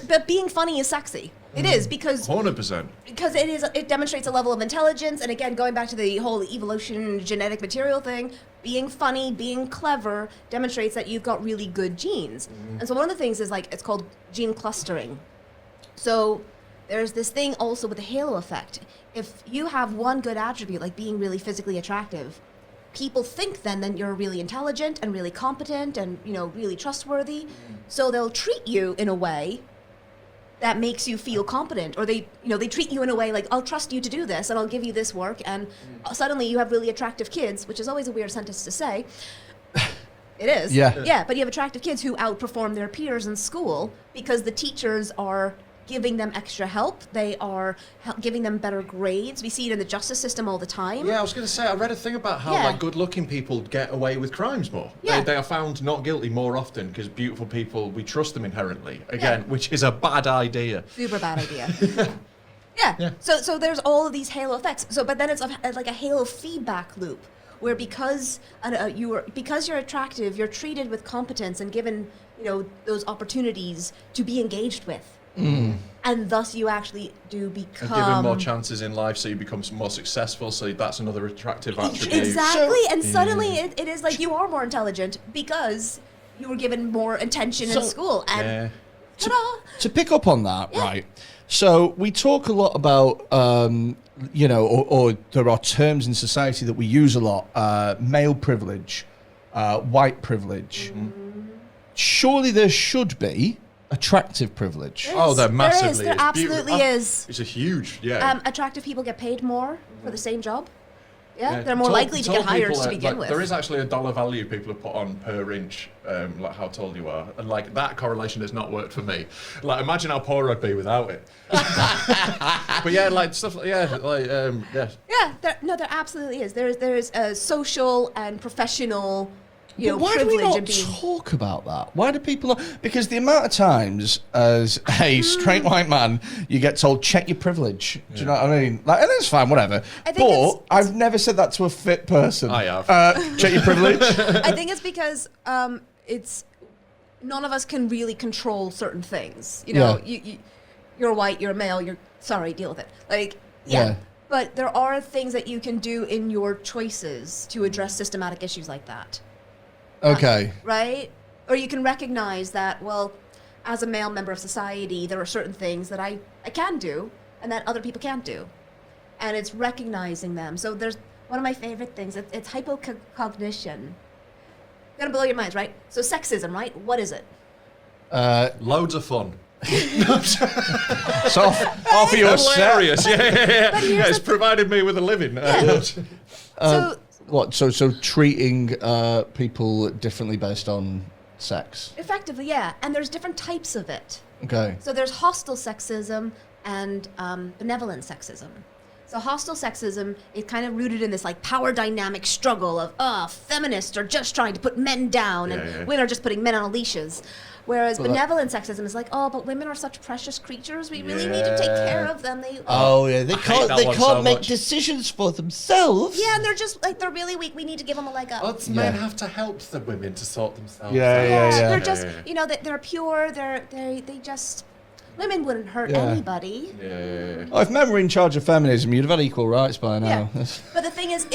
But being funny is sexy. It is because 100%. it demonstrates a level of intelligence, and again, going back to the whole evolution genetic material thing, being funny, being clever demonstrates that you've got really good genes. And so one of the things is like it's called gene clustering. So there's this thing also with the halo effect. If you have one good attribute like being really physically attractive, people think then that you're really intelligent and really competent and, you know, really trustworthy. So they'll treat you in a way that makes you feel competent, or they treat you in a way like, I'll trust you to do this and I'll give you this work, and suddenly you have really attractive kids, which is always a weird sentence to say. It is. Yeah, but you have attractive kids who outperform their peers in school because the teachers are giving them extra help. They are giving them better grades. We see it in the justice system all the time. Yeah, I was going to say, I read a thing about how like good-looking people get away with crimes more. Yeah. They are found not guilty more often because beautiful people, we trust them inherently. Again, which is a bad idea. Super bad idea. Yeah. So there's all of these halo effects. But then it's like a halo feedback loop, where because you're attractive, you're treated with competence and given those opportunities to be engaged with. And thus you actually do become... And given more chances in life, so you become more successful, so that's another attractive attribute. Exactly, and suddenly it is like you are more intelligent because you were given more attention in school. And to pick up on that, right? So we talk a lot about, or there are terms in society that we use a lot, male privilege, white privilege. Surely there should be attractive privilege. Oh, there massively There absolutely is. It's a huge, attractive people get paid more for the same job. Yeah, they're more likely to get hired to begin with. There is actually a dollar value people have put on per inch, like how tall you are, and like that correlation has not worked for me. Like, imagine how poor I'd be without it. But yeah, like stuff, There absolutely is. There's a social and professional. Why do we not talk about that? Why do people not? Because the amount of times as a straight white man you get told, check your privilege. Do you know what I mean? Like, and it's fine, whatever. But I've never said that to a fit person. I have. Check your privilege. I think it's because it's none of us can really control certain things. You're white, you're male, deal with it. Like, But there are things that you can do in your choices to address systematic issues like that. Okay. Right? Or you can recognize that, well, as a male member of society, there are certain things that I can do and that other people can't do. And it's recognizing them. So there's one of my favorite things, it's hypocognition. Gonna blow your minds, right? So sexism, right? What is it? Loads of fun. It's off of your hilarious. Yeah. It's provided me with a living. So treating people differently based on sex? Effectively, yeah. And there's different types of it. Okay. So there's hostile sexism and benevolent sexism. So hostile sexism is kind of rooted in this like power dynamic struggle of, feminists are just trying to put men down and women are just putting men on leashes. Whereas benevolent sexism is like, but women are such precious creatures. We really need to take care of them. They can't make decisions for themselves. Yeah, and they're just like, they're really weak. We need to give them a leg up. Men have to help the women to sort themselves out. They're just, they're pure. They just, women wouldn't hurt anybody. If men were in charge of feminism, you'd have had equal rights by now. Yeah. But the thing is,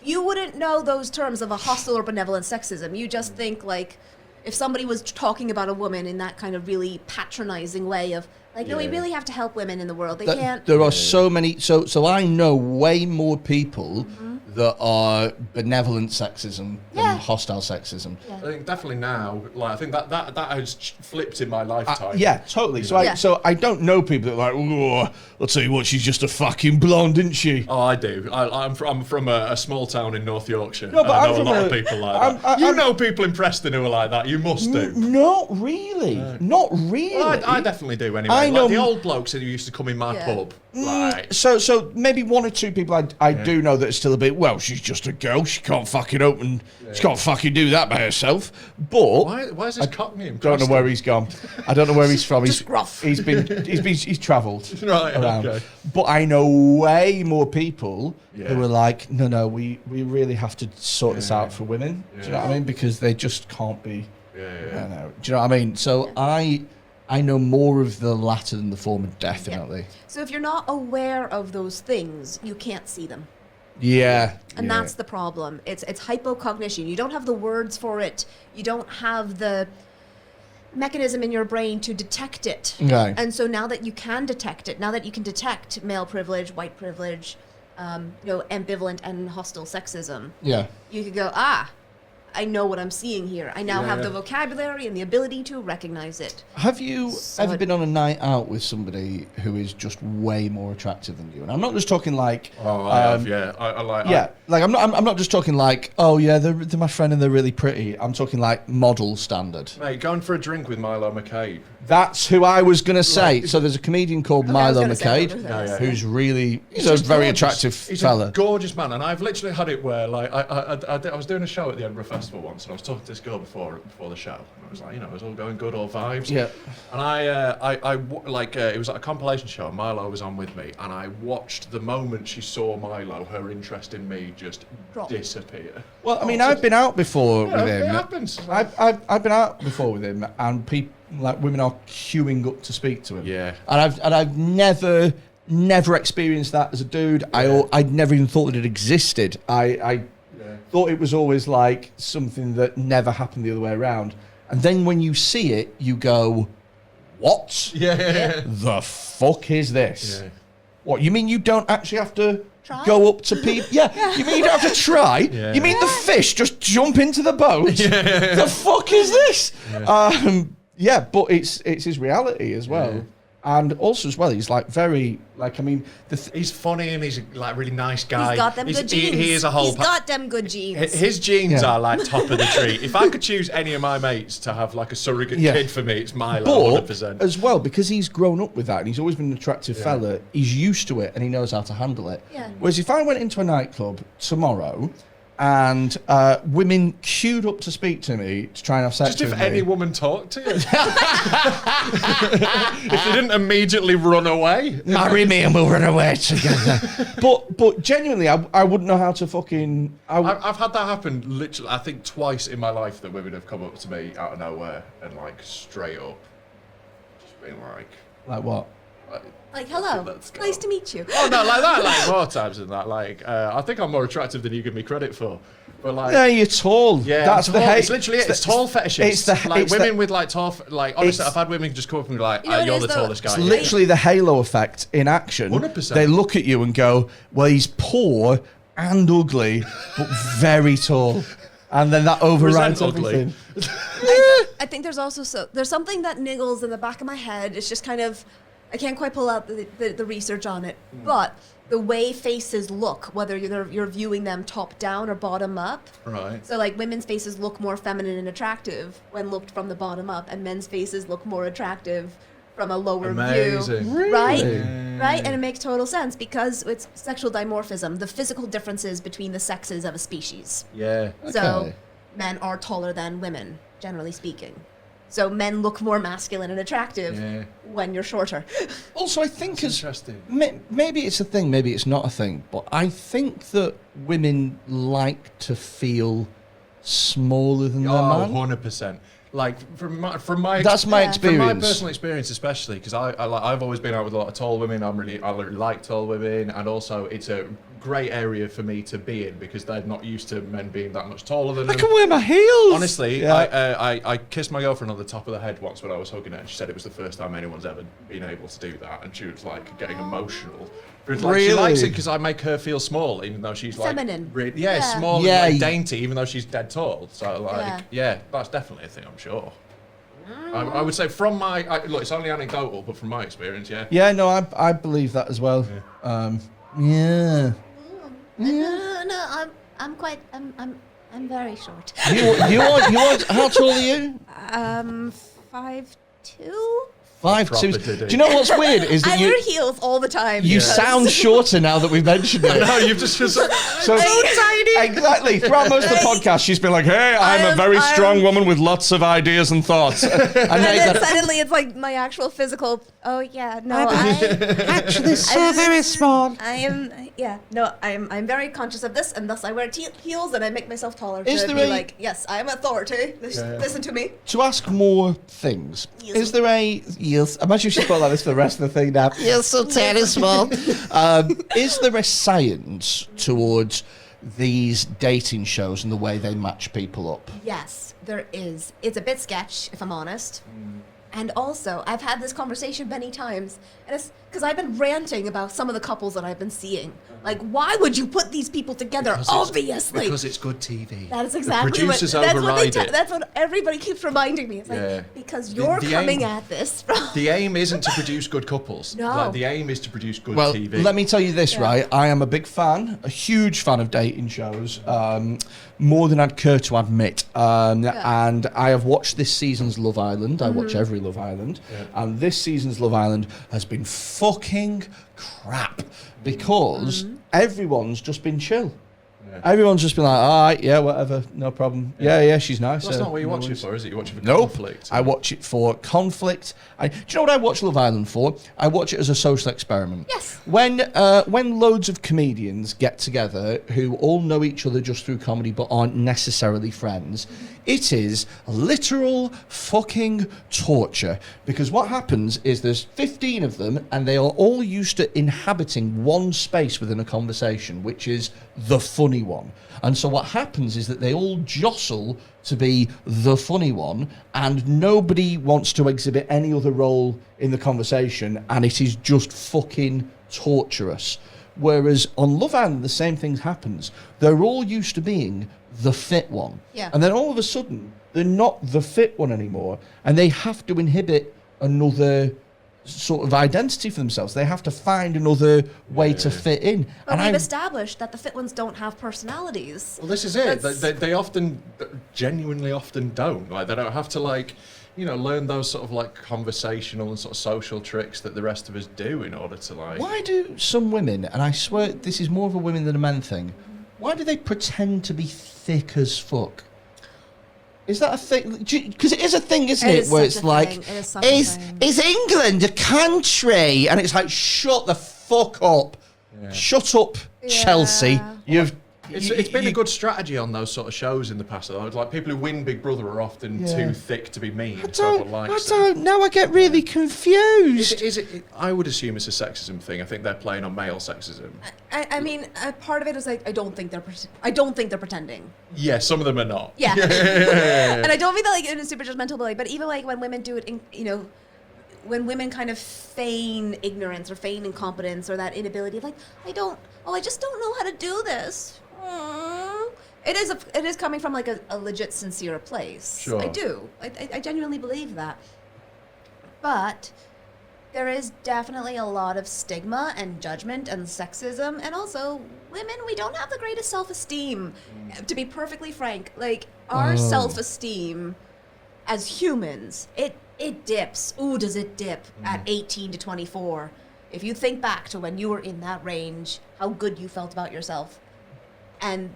you wouldn't know those terms of a hostile or benevolent sexism. You just think like, if somebody was talking about a woman in that kind of really patronizing way of like, no, we really have to help women in the world. They can't. There are so many. So I know way more people that are benevolent sexism than hostile sexism. I think definitely now, like I think that has flipped in my lifetime. Yeah, totally. So I don't know people that are like, I'll tell you what, she's just a fucking blonde, isn't she? Oh, I do. I'm from a small town in North Yorkshire. No, but I know a lot of people like that. You know people in Preston who are like that. You must do. Not really. Not really. Well, I definitely do anyway. I know the old blokes who used to come in my pub. Like. So maybe one or two people I do know that are still a bit, well, she's just a girl. She can't fucking open. She can't fucking do that by herself. But why is this Cockney in Preston? Don't know where he's gone. I don't know where he's from. Just gruff. He's travelled around. Okay. But I know way more people who are like, no, we really have to sort this out for women. Do you know what I mean? Because they just can't be. Do you know what I mean? So I know more of the latter than the former, definitely. So if you're not aware of those things, you can't see them. And that's the problem. It's hypocognition. You don't have the words for it. You don't have the mechanism in your brain to detect it. Okay. And so now that you can detect it, now that you can detect male privilege, white privilege, ambivalent and hostile sexism, you could go, I know what I'm seeing here. I now have the vocabulary and the ability to recognize it. Have you ever been on a night out with somebody who is just way more attractive than you? And I'm not just talking like. Oh, I have, yeah. I like. Yeah, like I'm not just talking like, oh yeah, they're my friend and they're really pretty. I'm talking like model standard. Mate, going for a drink with Milo McCabe. That's who I was gonna say. So there's a comedian called Milo McCabe, who's really he's a very attractive fella. He's a gorgeous man, and I've literally had it where like I was doing a show at the Edinburgh Festival once, and I was talking to this girl before the show, and I was like, it was all going good, all vibes. Yeah. And it was like a compilation show, and Milo was on with me, and I watched the moment she saw Milo, her interest in me just disappear. Well, I mean, I've been out before with him. It happens. I've been out before with him, and people like women are queuing up to speak to him. Yeah. And I've never experienced that as a dude. Yeah. I'd never even thought that it existed. I thought it was always like something that never happened the other way around. And then when you see it, you go, what? Yeah. The fuck is this? Yeah. What, you mean you don't actually have to go up to people? Yeah. You mean you don't have to try? Yeah. You mean the fish just jump into the boat? Yeah. The fuck is this? Yeah. But it's his reality as well. Yeah. And also as well, he's like very, like, I mean... he's funny and he's like a really nice guy. He's got them good genes. He is a whole... He's got them good genes. His genes are like top of the tree. If I could choose any of my mates to have like a surrogate kid for me, it's Milo, 100%. As well, because he's grown up with that and he's always been an attractive fella, he's used to it and he knows how to handle it. Yeah. Whereas if I went into a nightclub tomorrow... and women queued up to speak to me to try and have sex with me. Just if any woman talked to you. If you didn't immediately run away. Marry me and we'll run away together. but genuinely, I wouldn't know how to fucking... I've had that happen literally, I think twice in my life that women have come up to me out of nowhere and like straight up just been like... Like what? Like, hello, nice to meet you. Oh, no, like that, like more times than that. Like, I think I'm more attractive than you give me credit for. But like, yeah, you're tall. Yeah, that's the hate. It's literally it. It's tall fetishes. It's women with like tall, like honestly, I've had women just come up and be like, "You're the tallest guy." It's literally the halo effect in action. 100%. They look at you and go, "Well, he's poor and ugly, but very tall," and then that overrides everything. I think there's also there's something that niggles in the back of my head. It's just kind of. I can't quite pull out the research on it, but the way faces look, whether you're viewing them top down or bottom up. Right. So like women's faces look more feminine and attractive when looked from the bottom up, and men's faces look more attractive from a lower view. Really? Right? Right? And it makes total sense because it's sexual dimorphism, the physical differences between the sexes of a species. Yeah. So men are taller than women, generally speaking. So men look more masculine and attractive when you're shorter. Also, I think That's interesting. Maybe it's a thing, maybe it's not a thing, but I think that women like to feel smaller than their man. 100%. Like from my that's my experience. From my personal experience, especially because I've always been out with a lot of tall women. I really like tall women, and also it's a great area for me to be in because they're not used to men being that much taller than them. I can wear my heels. Honestly, I kissed my girlfriend on the top of the head once when I was hugging her. And she said it was the first time anyone's ever been able to do that, and she was like getting emotional. But like, she likes it because I make her feel small, even though she's like feminine. Small and like dainty, even though she's dead tall. So like, that's definitely a thing, I'm sure. I would say from my look, it's only anecdotal, but from my experience, Yeah, no, I believe that as well. No, I'm very short. You are how tall are you? 5'2". 5'2". Do you know what's weird is that I wear heels all the time. You sound shorter now that we've mentioned it. No, you've just so tiny. Exactly. Throughout most of the podcast, she's been like, "Hey, I'm a very strong woman with lots of ideas and thoughts." and then suddenly it's like my actual physical. Oh yeah, no, I'm actually so very small. I'm very conscious of this, and thus I wear heels and I make myself taller to be like, yes, I am authority. Listen to me. To ask more things, is there a imagine if she spoke like this for the rest of the thing now. You're so tiny small. Is there a science towards these dating shows and the way they match people up? Yes, there is. It's a bit sketch, if I'm honest. And also, I've had this conversation many times, and it's because I've been ranting about some of the couples that I've been seeing Like, why would you put these people together? Obviously, because it's good TV. That is exactly the producers override it. That's what everybody keeps reminding me. It's like, because you're coming at this from... The aim isn't to produce good couples. No. Like, the aim is to produce good Well, TV. let me tell you this, right? I am a huge fan of dating shows, more than I'd care to admit. And I have watched this season's Love Island. I watch every Love Island. And this season's Love Island has been fucking crap because everyone's just been chill. Everyone's just been like, all right, yeah, whatever, no problem. Yeah, she's nice. Well, that's not what you watch it for, is it? You watch it for Nope. conflict. I watch it for conflict. Do you know what I watch Love Island for? I watch it as a social experiment. Yes. When loads of comedians get together who all know each other just through comedy but aren't necessarily friends, it is literal fucking torture. Because what happens is there's 15 of them and they are all used to inhabiting one space within a conversation, which is the funny one. And so what happens is that they all jostle to be the funny one and nobody wants to exhibit any other role in the conversation, and it is just fucking torturous. Whereas on Love Island, the same thing happens. They're all used to being the fit one. Yeah. And then all of a sudden, they're not the fit one anymore, and they have to inhibit another sort of identity for themselves. They have to find another way to fit in. But we've established that the fit ones don't have personalities. Well, this is it. They often, genuinely often don't. Like, they don't have to, like, you know, learn those sort of, like, conversational and sort of social tricks that the rest of us do in order to, like... Why do some women, and I swear this is more of a women than a men thing, why do they pretend to be thick as fuck? Is that a thing? Because it is a thing, isn't it? Where it's like, is England a country? And it's like, shut the fuck up. Yeah. Shut up, Chelsea. It's been a good strategy on those sort of shows in the past. Though. Like, people who win Big Brother are often too thick to be mean. I don't know. I get really confused. Is it? I would assume it's a sexism thing. I think they're playing on male sexism. I mean, part of it is like I don't think they're pretending. Yeah, some of them are not. Yeah. And I don't mean that like in a super judgmental way, but even like when women do it, when women kind of feign ignorance or feign incompetence or that inability, like I just don't know how to do this. It is coming from like a legit sincere place. Sure. I do. I genuinely believe that. But there is definitely a lot of stigma and judgment and sexism, and also women, we don't have the greatest self-esteem. To be perfectly frank, like our self-esteem as humans, it dips. Ooh, does it dip at 18 to 24? If you think back to when you were in that range, how good you felt about yourself. And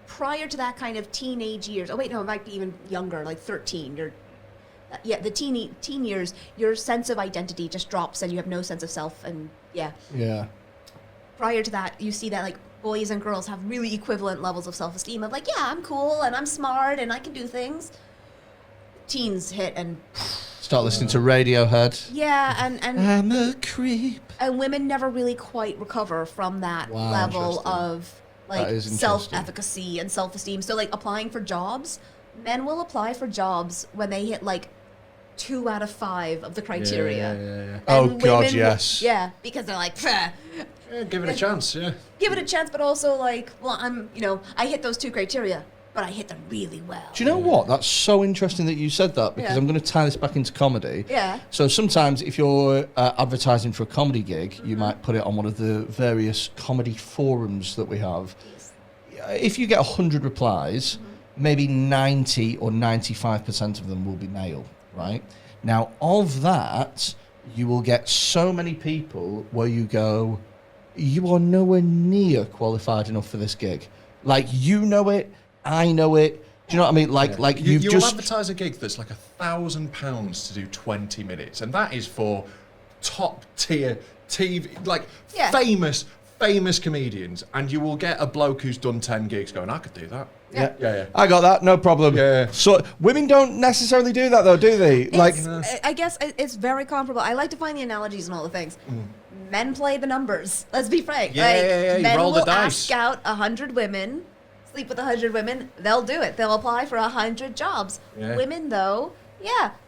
prior to that kind of teenage years, it might be even younger, like 13, the teen years, your sense of identity just drops and you have no sense of self, and yeah. Prior to that, you see that like boys and girls have really equivalent levels of self-esteem of like, yeah, I'm cool and I'm smart and I can do things. Teens hit and start listening to Radiohead. Yeah, and I'm a creep. And women never really quite recover from that level of like self-efficacy and self-esteem. So like applying for jobs, men will apply for jobs when they hit like 2 out of 5 of the criteria. Yeah. Oh God, yes. Because they're like, give it a chance. Give it a chance, but also like, well, I hit those 2 criteria, but I hit them really well. Do you know what? That's so interesting that you said that, because I'm going to tie this back into comedy. Yeah. So sometimes if you're advertising for a comedy gig, you might put it on one of the various comedy forums that we have. If you get 100 replies, maybe 90 or 95% of them will be male, right? Now, of that, you will get so many people where you go, you are nowhere near qualified enough for this gig. Like, you know it, I know it. Do you know what I mean? Like you'll advertise a gig that's like £1,000 to do 20 minutes, and that is for top tier TV, like famous comedians, and you will get a bloke who's done 10 gigs going, I could do that. Yeah. I got that, no problem. Yeah. So women don't necessarily do that though, do they? I guess it's very comparable. I like to find the analogies and all the things. Men play the numbers. Let's be frank. Men roll the will dice. ask out 100 women, sleep with 100 women. They'll do it. They'll apply for 100 jobs. Yeah. Women though,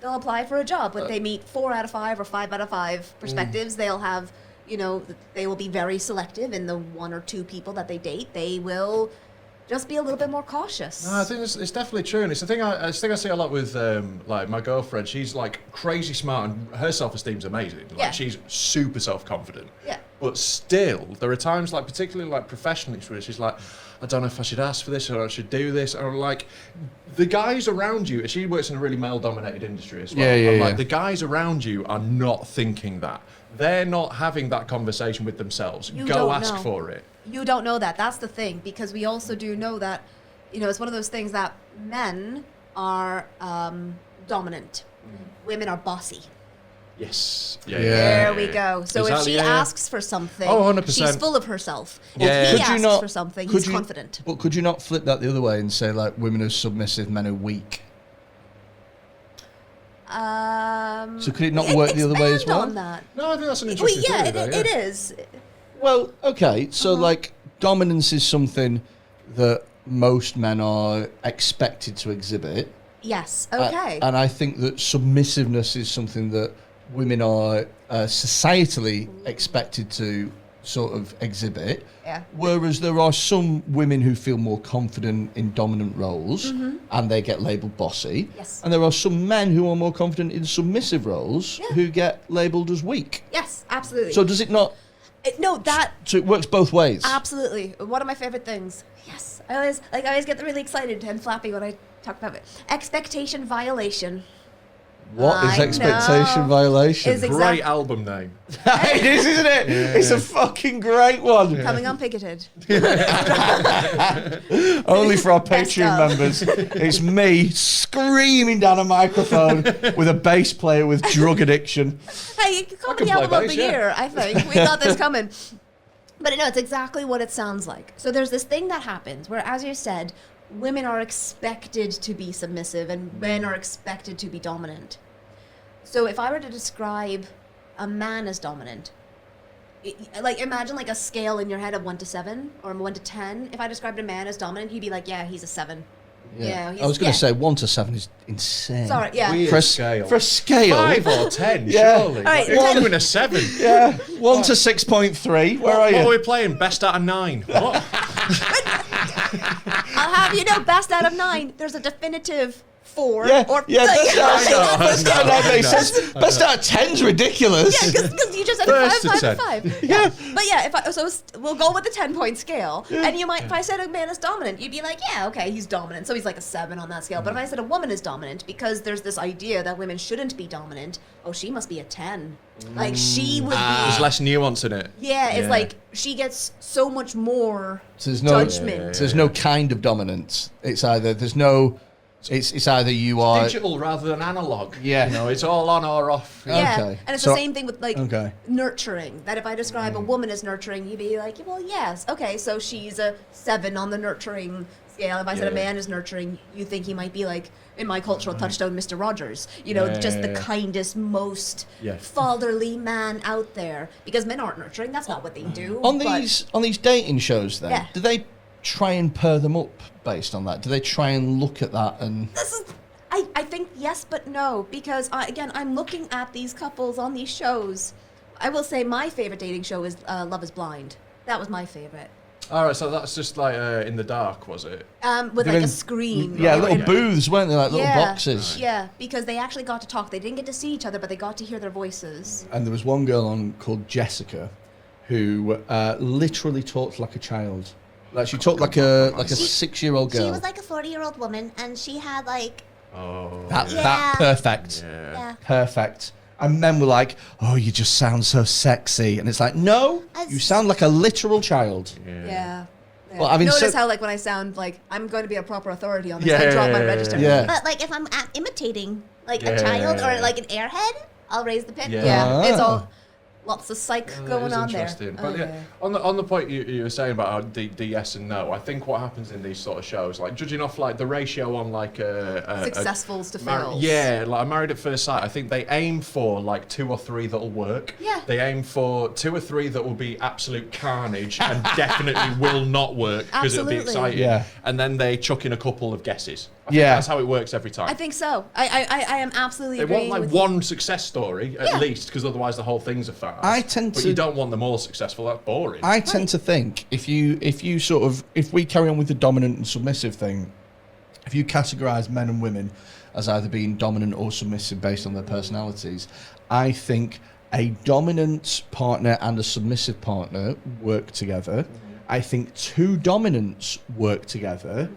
they'll apply for a job, but they meet 4 out of 5 or 5 out of 5 perspectives. They'll have you know, they will be very selective in the 1 or 2 people that they date. They will just be a little bit more cautious. No, I think it's definitely true, and it's the thing I see a lot with like my girlfriend. She's like crazy smart, and her self-esteem's amazing. Like Yeah. she's super self-confident. Yeah. But still, there are times, like particularly like professionally, where she's like, I don't know if I should ask for this or I should do this. And I'm like, the guys around you. She works in a really male-dominated industry as well. Yeah. Like the guys around you are not thinking that. They're not having that conversation with themselves. You Go don't ask know. for it. You don't know that. That's the thing, because we also do know that, you know, it's one of those things that men are dominant, women are bossy. Yes. There we go. So if Exactly, she yeah. asks for something, Oh, 100%. she's full of herself. Yeah. If Could he you asks for something, he's confident. But could you not flip that the other way and say, like, women are submissive, men are weak? So could it not work the other way as expand well? on that. No, I think that's an Well, interesting yeah, theory, though, it is. Well, okay, so like dominance is something that most men are expected to exhibit. Yes. Okay. And I think that submissiveness is something that women are societally expected to sort of exhibit. Yeah. Whereas there are some women who feel more confident in dominant roles and they get labelled bossy. Yes. And there are some men who are more confident in submissive roles who get labelled as weak. Yes, absolutely. So does it not... No, that So it works both ways? absolutely one of my favorite things. Yes, I always get really excited and flappy when I talk about it. Expectation violation. What is I expectation know. violation? Is Great exact- album name. It is, isn't it? It's a fucking great one. Coming unpicketed. Only for our Best Patreon of. members. It's me screaming down a microphone with a bass player with drug addiction. Hey, can comedy play album of bass, the yeah. year, I think. We got this coming. But no, it's exactly what it sounds like. So there's this thing that happens where, as you said, women are expected to be submissive and men are expected to be dominant. So if I were to describe a man as dominant, like imagine like a scale in your head of 1 to 7 or 1 to 10. If I described a man as dominant, you'd be like, yeah, he's a 7. Yeah, I was going to say 1 to 7 is insane. Sorry, yeah. Weird For a scale. For a scale. 5 or 10, Yeah. surely. All right, You're ten. doing a 7. Yeah, 1 to 6.3. Where are What are you? we playing? Best out of 9. What? I'll have you know, best out of 9, there's a definitive 4 Yeah, or yeah, best out of I know, I know. makes sense. Best out of 10's ridiculous. Yeah, because you just said First 5, to 5, 10. 5. Yeah. But yeah, we'll go with the 10-point scale. And you might, if I said a man is dominant, you'd be like, yeah, okay, he's dominant. So he's like a 7 on that scale. But if I said a woman is dominant, because there's this idea that women shouldn't be dominant, oh, she must be a 10. Like, she would There's be. less nuance in it. Yeah, it's like she gets so much more So there's no judgment. So there's no kind of dominance. It's either there's no. It's either you are. Digital rather than analog. Yeah. You know, it's all on or off. Yeah, Okay. and it's So- the same thing with like Okay. nurturing. That if I describe a woman as nurturing, you'd be like, well, yes, okay, so she's a 7 on the nurturing scale. If I said a Yeah. man is nurturing, you think he might be like, in my cultural touchstone, Mr. Rogers. You know, Yeah, just yeah, the yeah. kindest, most Yeah. fatherly man out there. Because men aren't nurturing. That's not what they do. On but- these dating shows, then, Yeah. do they try and pair them up based on that? Do they try and look at that and? This is, I think yes, but no, because again, I'm looking at these couples on these shows. I will say my favorite dating show is Love Is Blind. That was my favorite. All right, so that's just like in the dark, was it? With They're like in- a screen. Yeah, They were little in- booths, weren't they? Like little boxes. Yeah, because they actually got to talk. They didn't get to see each other, but they got to hear their voices. And there was one girl on called Jessica, who literally talked like a child. Like she talked like a 6-year-old girl. She was like a 40-year-old woman, and she had like, Oh. that Yeah. perfect. yeah. Perfect. And men were like, "Oh, you just sound so sexy," and it's like, "No, you sound like a literal child." Yeah. Well, I mean, notice so- how like when I sound like I'm going to be a proper authority on this, Yeah, I drop yeah, my yeah, register. yeah. But like if I'm imitating like Yeah. a child or like an airhead, I'll raise the pitch. Yeah. Yeah, it's Ah. all lots of psych That going is on there. interesting. Oh, But yeah, on the point you were saying about the yes and no, I think what happens in these sort of shows, like judging off like the ratio on like Successfuls to fails. yeah, like Married at First Sight, I think they aim for like 2 or 3 that'll work. Yeah. They aim for 2 or 3 that will be absolute carnage and definitely will not work because it'll be Absolutely. exciting. Yeah. And then they chuck in a couple of guesses. I think that's how it works every time. I think so. I am absolutely They agreeing want with one success story at least, because otherwise the whole thing's a farce. But you don't want them all successful. That's boring. I tend to think if we carry on with the dominant and submissive thing, if you categorize men and women as either being dominant or submissive based on their personalities, I think a dominant partner and a submissive partner work together. I think two dominants work together,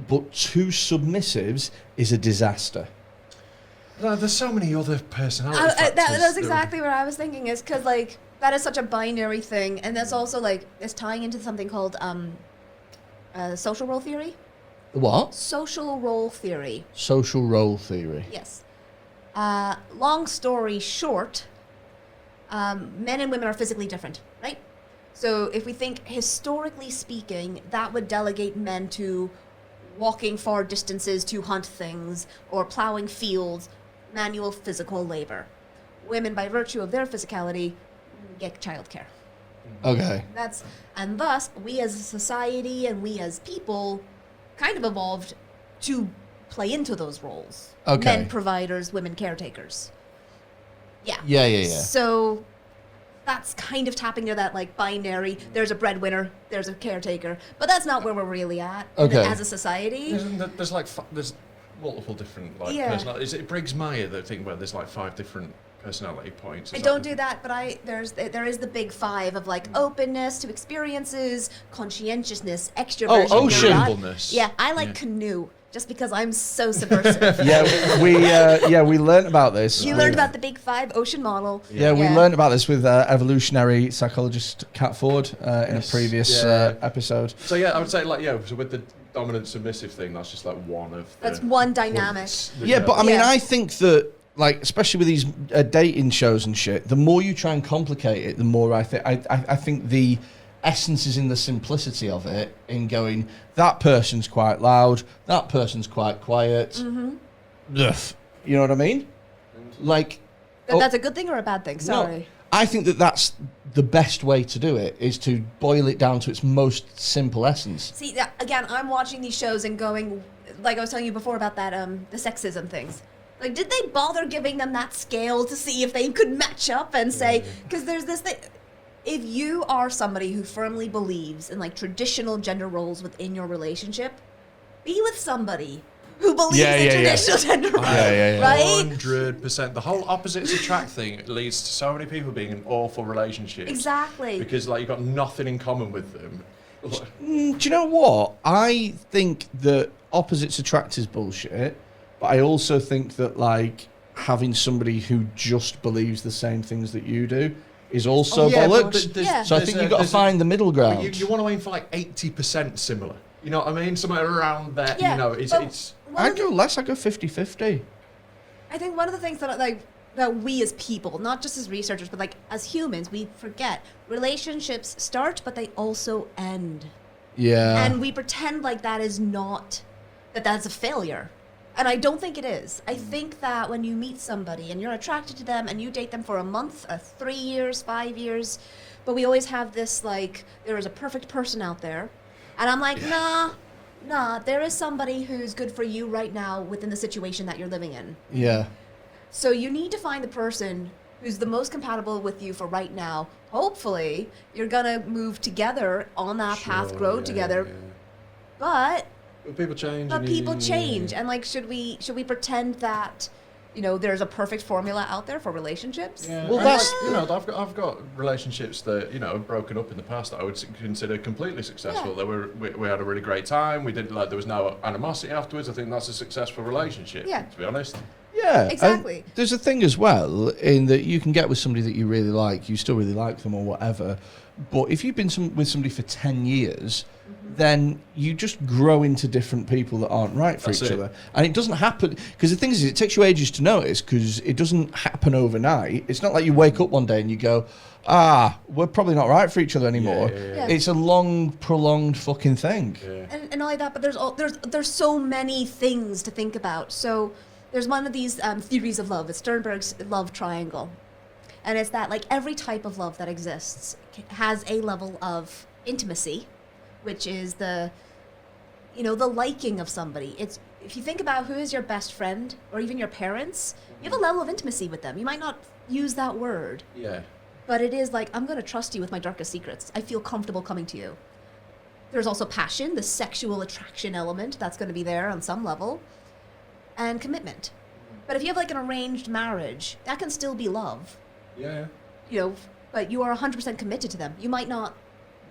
but two submissives is a disaster. No, there's so many other personality factors. That's exactly what I was thinking, is because, like, that is such a binary thing. And that's also, like, it's tying into something called social role theory. What? Social role theory. Social role theory. Yes. Long story short, men and women are physically different, right? So if we think historically speaking, that would delegate men to walking far distances to hunt things or plowing fields, manual physical labor. Women, by virtue of their physicality, get childcare. Okay. And thus, we as a society and we as people kind of evolved to play into those roles. Okay. Men providers, women caretakers. Yeah. Yeah. So that's kind of tapping into that, like, binary. There's a breadwinner, there's a caretaker, but that's not where we're really at as a society. There's multiple different personalities. Is it Briggs Meyer that thing where there's like 5 different personality points? I don't do that, but there is the big 5 of, like, openness to experiences, conscientiousness, extroversion. Oh, ocean. Yeah, I like canoe. Just because I'm so subversive. We learned about this. You learned about the big 5 ocean model. Yeah, we learned about this with evolutionary psychologist Kat Ford in a previous episode. So yeah, I would say so with the dominant submissive thing, that's just like one of that's one dynamic. But I mean, I think that, like, especially with these dating shows and shit, the more you try and complicate it, the more I think the essence is in the simplicity of it, in going, that person's quite loud, that person's quite quiet. Ugh. You know what I mean? Like, that's a good thing or a bad thing? Sorry. No, I think that's the best way to do it, is to boil it down to its most simple essence. See, again, I'm watching these shows and going, like I was telling you before about that, the sexism things. Like, did they bother giving them that scale to see if they could match up and say, because there's this thing. If you are somebody who firmly believes in, like, traditional gender roles within your relationship, be with somebody who believes in traditional gender roles, right? 100%. The whole opposites attract thing leads to so many people being in awful relationships. Exactly. Because, like, you've got nothing in common with them. Do you know what? I think that opposites attract is bullshit, but I also think that, like, having somebody who just believes the same things that you do is also bollocks. So I think you've got to find the middle ground. You want to aim for like 80% similar. You know what I mean? Somewhere around there. Yeah, you know, it's. I'd go less. I'd go 50-50. I think one of the things that we as people, not just as researchers, but, like, as humans, we forget relationships start, but they also end. Yeah. And we pretend like that is not, that's a failure. And I don't think it is. I think that when you meet somebody and you're attracted to them and you date them for a month, 3 years, 5 years, but we always have this, like, there is a perfect person out there. And I'm like, nah, there is somebody who's good for you right now within the situation that you're living in. Yeah. So you need to find the person who's the most compatible with you for right now. Hopefully, you're going to move together on that path, grow together. Yeah. But people change. But people change, and, like, should we pretend that, you know, there's a perfect formula out there for relationships? Yeah. Well, and, that's like, I've got relationships that, you know, have broken up in the past that I would consider completely successful. Yeah. We had a really great time. We didn't, like, there was no animosity afterwards. I think that's a successful relationship. Yeah. To be honest. Yeah, exactly. There's a thing as well in that you can get with somebody that you really like, you still really like them or whatever, but if you've been with somebody for 10 years, then you just grow into different people that aren't right for each other. And it doesn't happen, because the thing is, it takes you ages to notice, because it doesn't happen overnight. It's not like you wake up one day and you go, we're probably not right for each other anymore. Yeah. It's a long, prolonged fucking thing. Yeah. And not only that, but there's so many things to think about. So there's one of these theories of love. It's Sternberg's love triangle. And it's that, like, every type of love that exists has a level of intimacy, which is the liking of somebody. It's if you think about who is your best friend or even your parents, you have a level of intimacy with them. You might not use that word. Yeah. But it is like, I'm going to trust you with my darkest secrets. I feel comfortable coming to you. There's also passion, the sexual attraction element that's going to be there on some level, and commitment. But if you have like an arranged marriage, that can still be love. Yeah. You know, but you are 100% committed to them. You might not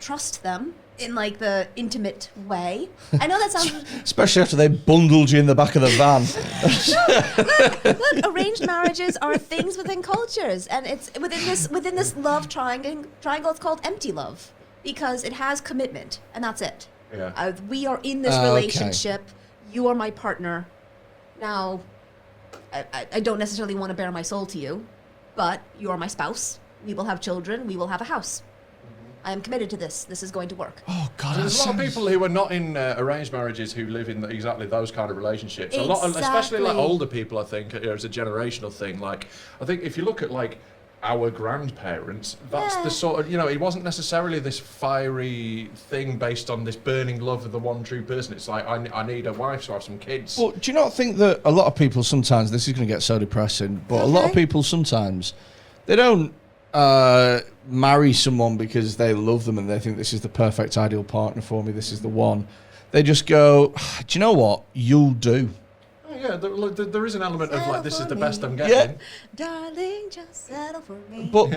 trust them in like the intimate way. I know that sounds... Especially after they bundled you in the back of the van. Look, arranged marriages are things within cultures, and it's within this love triangle. It's called empty love because it has commitment, and that's it. Yeah. We are in this relationship. You are my partner. Now, I don't necessarily want to bare my soul to you, but you are my spouse. We will have children. We will have a house. I am committed to this. This is going to work. Oh, God. There's a lot of people who are not in arranged marriages who live in exactly those kind of relationships. A lot, especially like older people, I think, as a generational thing. Like, I think if you look at like our grandparents, that's the sort of, it wasn't necessarily this fiery thing based on this burning love of the one true person. It's like, I need a wife, so I have some kids. Well, do you not think that a lot of people sometimes, this is going to get so depressing, but a lot of people sometimes, they don't marry someone because they love them and they think this is the perfect ideal partner for me, this is the one. They just go, do you know what? You'll do. Oh, yeah, there is an element of like, this is the best I'm getting. Darling, just settle for me. But,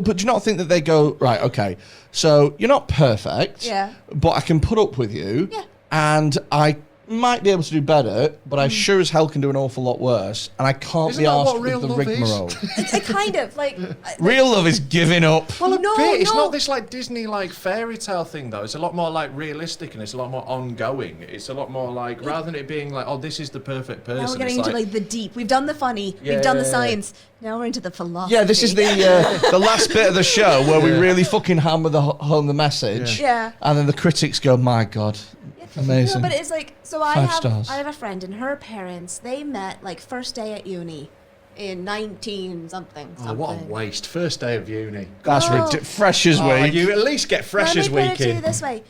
but do you not think that they go, right, okay, so you're not perfect, but I can put up with you, and I might be able to do better, but I sure as hell can do an awful lot worse, and I can't be arsed with the rigmarole. It's kind of like... Real love is giving up. Well, it's not this like Disney like fairy tale thing though. It's a lot more like realistic and it's a lot more ongoing. It's a lot more like, rather than it being like, oh, this is the perfect person. Now we're getting into like the deep. We've done the funny. We've done the science. Now we're into the philosophy. Yeah, this is the last bit of the show where we really fucking hammer home the message. Yeah. And then the critics go, my God. Amazing. No, but it's like, so 5 stars. I have a friend and her parents, they met like first day at uni in 19 something. Oh, what a waste. First day of uni. That's freshers week. You at least get freshers week Let me put it to in. you this way.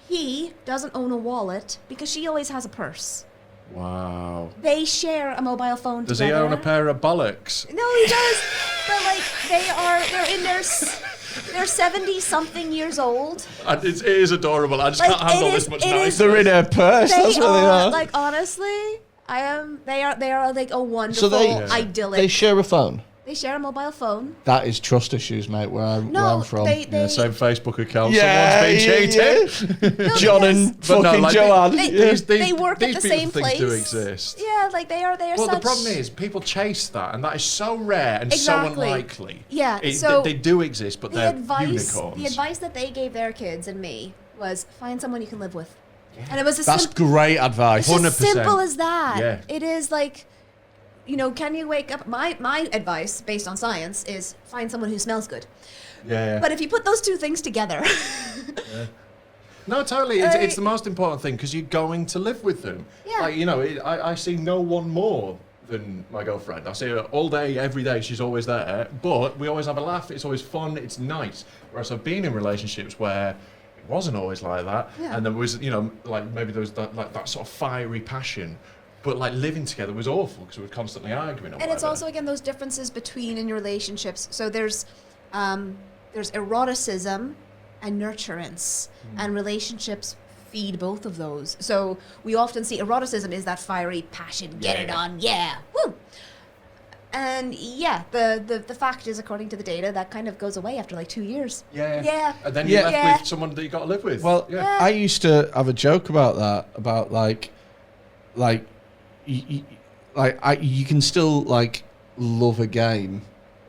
He doesn't own a wallet because she always has a purse. Wow. They share a mobile phone Does together. he own a pair of bollocks? No, he does. But like, they're in they're 70-something years old. And it is adorable. I just can't handle this much noise. They're in her purse. That's what they are. Like, honestly, they are like a wonderful, idyllic. They share a phone. They share a mobile phone. That is trust issues, mate, where I'm from. Same Facebook account. Someone's been cheated. No, John and fucking Joanne. They work at the same things place. do exist. Yeah, like they are Well, such... the problem is people chase that, and that is so rare and so unlikely. Yeah, so they do exist, but they're unicorns. The advice that they gave their kids and me was find someone you can live with. And it was That's great advice. It's as simple as that. Yeah. It is like, can you wake up? My advice, based on science, is find someone who smells good. Yeah. But if you put those two things together... No, totally. It's the most important thing because you're going to live with them. Yeah. Like, I see no one more than my girlfriend. I see her all day, every day. She's always there. But we always have a laugh. It's always fun. It's nice. Whereas I've been in relationships where it wasn't always like that. Yeah. And there was, like maybe there was that sort of fiery passion. But like living together was awful because we were constantly arguing. And it's also, again, those differences in your relationships. So there's eroticism and nurturance, and relationships feed both of those. So we often see eroticism is that fiery passion, get it on, woo. And the fact is, according to the data, that kind of goes away after like 2 years. Yeah. And then you're left with someone that you got to live with. Well, I used to have a joke about that, about you can still like love a game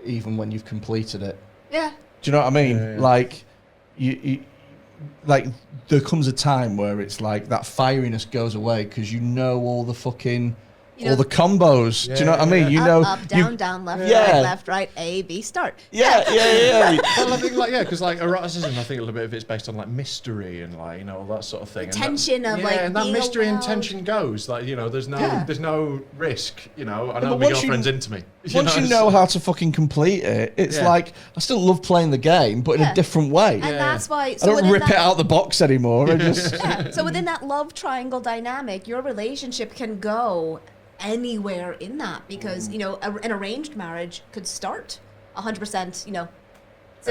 even when you've completed it. Yeah. Do you know what I mean? Yeah. Like, you like there comes a time where it's like that fieriness goes away because all the fucking Or the combos. Do you know what I mean? You up, know, up, down, down, left, Yeah. right, left, right, A, B, start. Yeah. Well, I think because eroticism, I think a little bit of it's based on like mystery and like all that sort of thing. And Tension of like and that being mystery and allowed. tension goes like there's no risk. I know but my once girlfriend's into me. Once you know how to fucking complete it, it's like I still love playing the game, but in a different way. And that's why. I So don't within rip it out the box anymore. I just So within that love triangle dynamic, your relationship can go anywhere in that because an arranged marriage could start 100%. So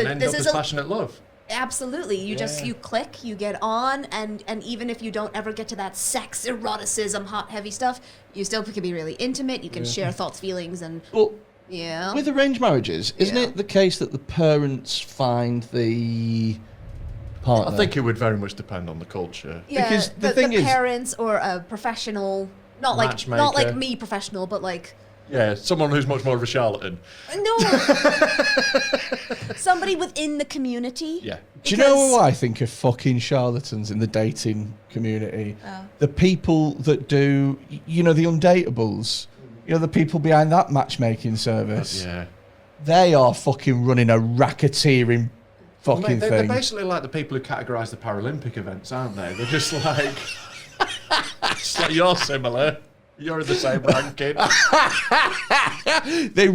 and end up as passionate love. Absolutely. You click, you get on, and even if you don't ever get to that sex, eroticism, hot, heavy stuff, you still can be really intimate. You can share thoughts, feelings, and with arranged marriages, isn't it the case that the parents find the partner? I think it would very much depend on the culture. Yeah, Because the thing the is- parents or a professional, not like Matchmaker. me professional, but like Yeah, someone who's much more of a charlatan. no, somebody within the community. Yeah. Do you know who I think are fucking charlatans in the dating community? The people that do, the undateables. The people behind that matchmaking service. Yeah. They are fucking running a racketeering fucking They're thing. basically like the people who categorise the Paralympic events, aren't they? They're just like, it's like you're similar. You're in the same ranking. They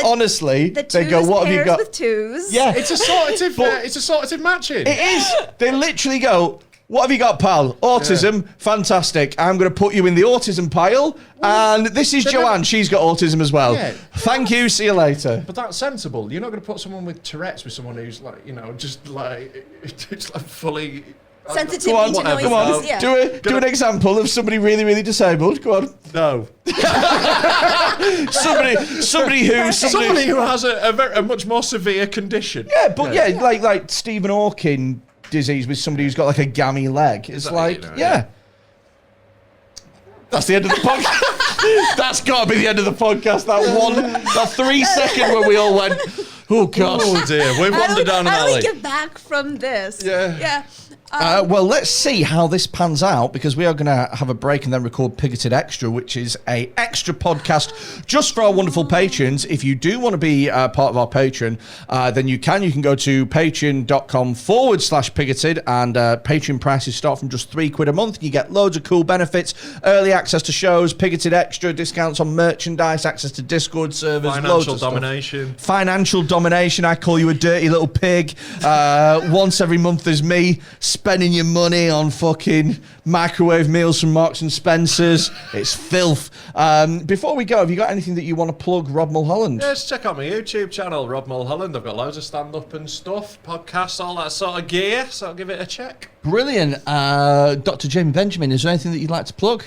honestly, The they go, twos what have you pairs got? with twos. Yeah. It's a sortative matching. It is. They literally go, what have you got, pal? Autism, fantastic. I'm going to put you in the autism pile. And this is Joanne. She's got autism as well. Yeah. Thank you. See you later. But that's sensible. You're not going to put someone with Tourette's with someone who's like, just like, it's like fully. Sensitivity Go on, to noises. come on. Yeah. Do an example of somebody really, really disabled. Go on. No. Somebody Somebody who has a much more severe condition. Yeah, but like Stephen Hawking disease with somebody who's got like a gammy leg. It's yeah. That's the end of the podcast. That's got to be the end of the podcast. That 3 second where we all went, oh god. Oh dear, we've wandered down an How do alley. we get back from this? Yeah. Yeah. Well, let's see how this pans out because we are going to have a break and then record Pigoted Extra, which is a extra podcast just for our wonderful patrons. If you do want to be part of our Patreon, then you can go to patreon.com/pigoted and Patreon prices start from just £3 a month. You get loads of cool benefits, early access to shows, Pigoted Extra, discounts on merchandise, access to Discord servers, loads of domination. Financial domination. I call you a dirty little pig. Once every month there's me spending your money on fucking microwave meals from Marks and Spencer's. It's filth. Before we go, have you got anything that you want to plug, Rob Mulholland? Yes, check out my YouTube channel, Rob Mulholland. I've got loads of stand-up and stuff, podcasts, all that sort of gear, so give it a check. Brilliant. Dr. Jaime Benjamin, is there anything that you'd like to plug?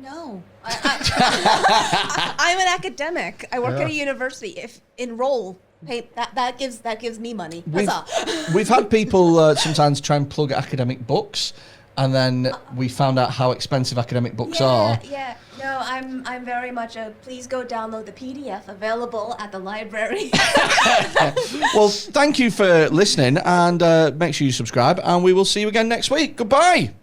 No. I'm an academic. I work at a university. If enroll, pay that gives me money. That's all. We've had people sometimes try and plug academic books, and then we found out how expensive academic books are. Yeah. No, I'm very much a please go download the PDF available at the library. Well, thank you for listening, and make sure you subscribe, and we will see you again next week. Goodbye.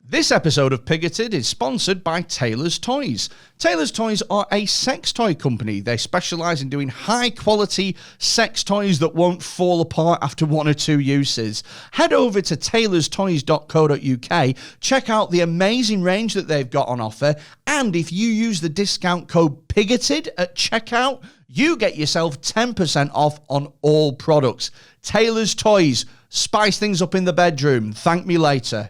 This episode of Pigoted is sponsored by Taylor's Toys. Taylor's Toys are a sex toy company. They specialise in doing high-quality sex toys that won't fall apart after 1 or 2 uses. Head over to taylorstoys.co.uk, check out the amazing range that they've got on offer, and if you use the discount code PIGOTED at checkout, you get yourself 10% off on all products. Taylor's Toys. Spice things up in the bedroom. Thank me later.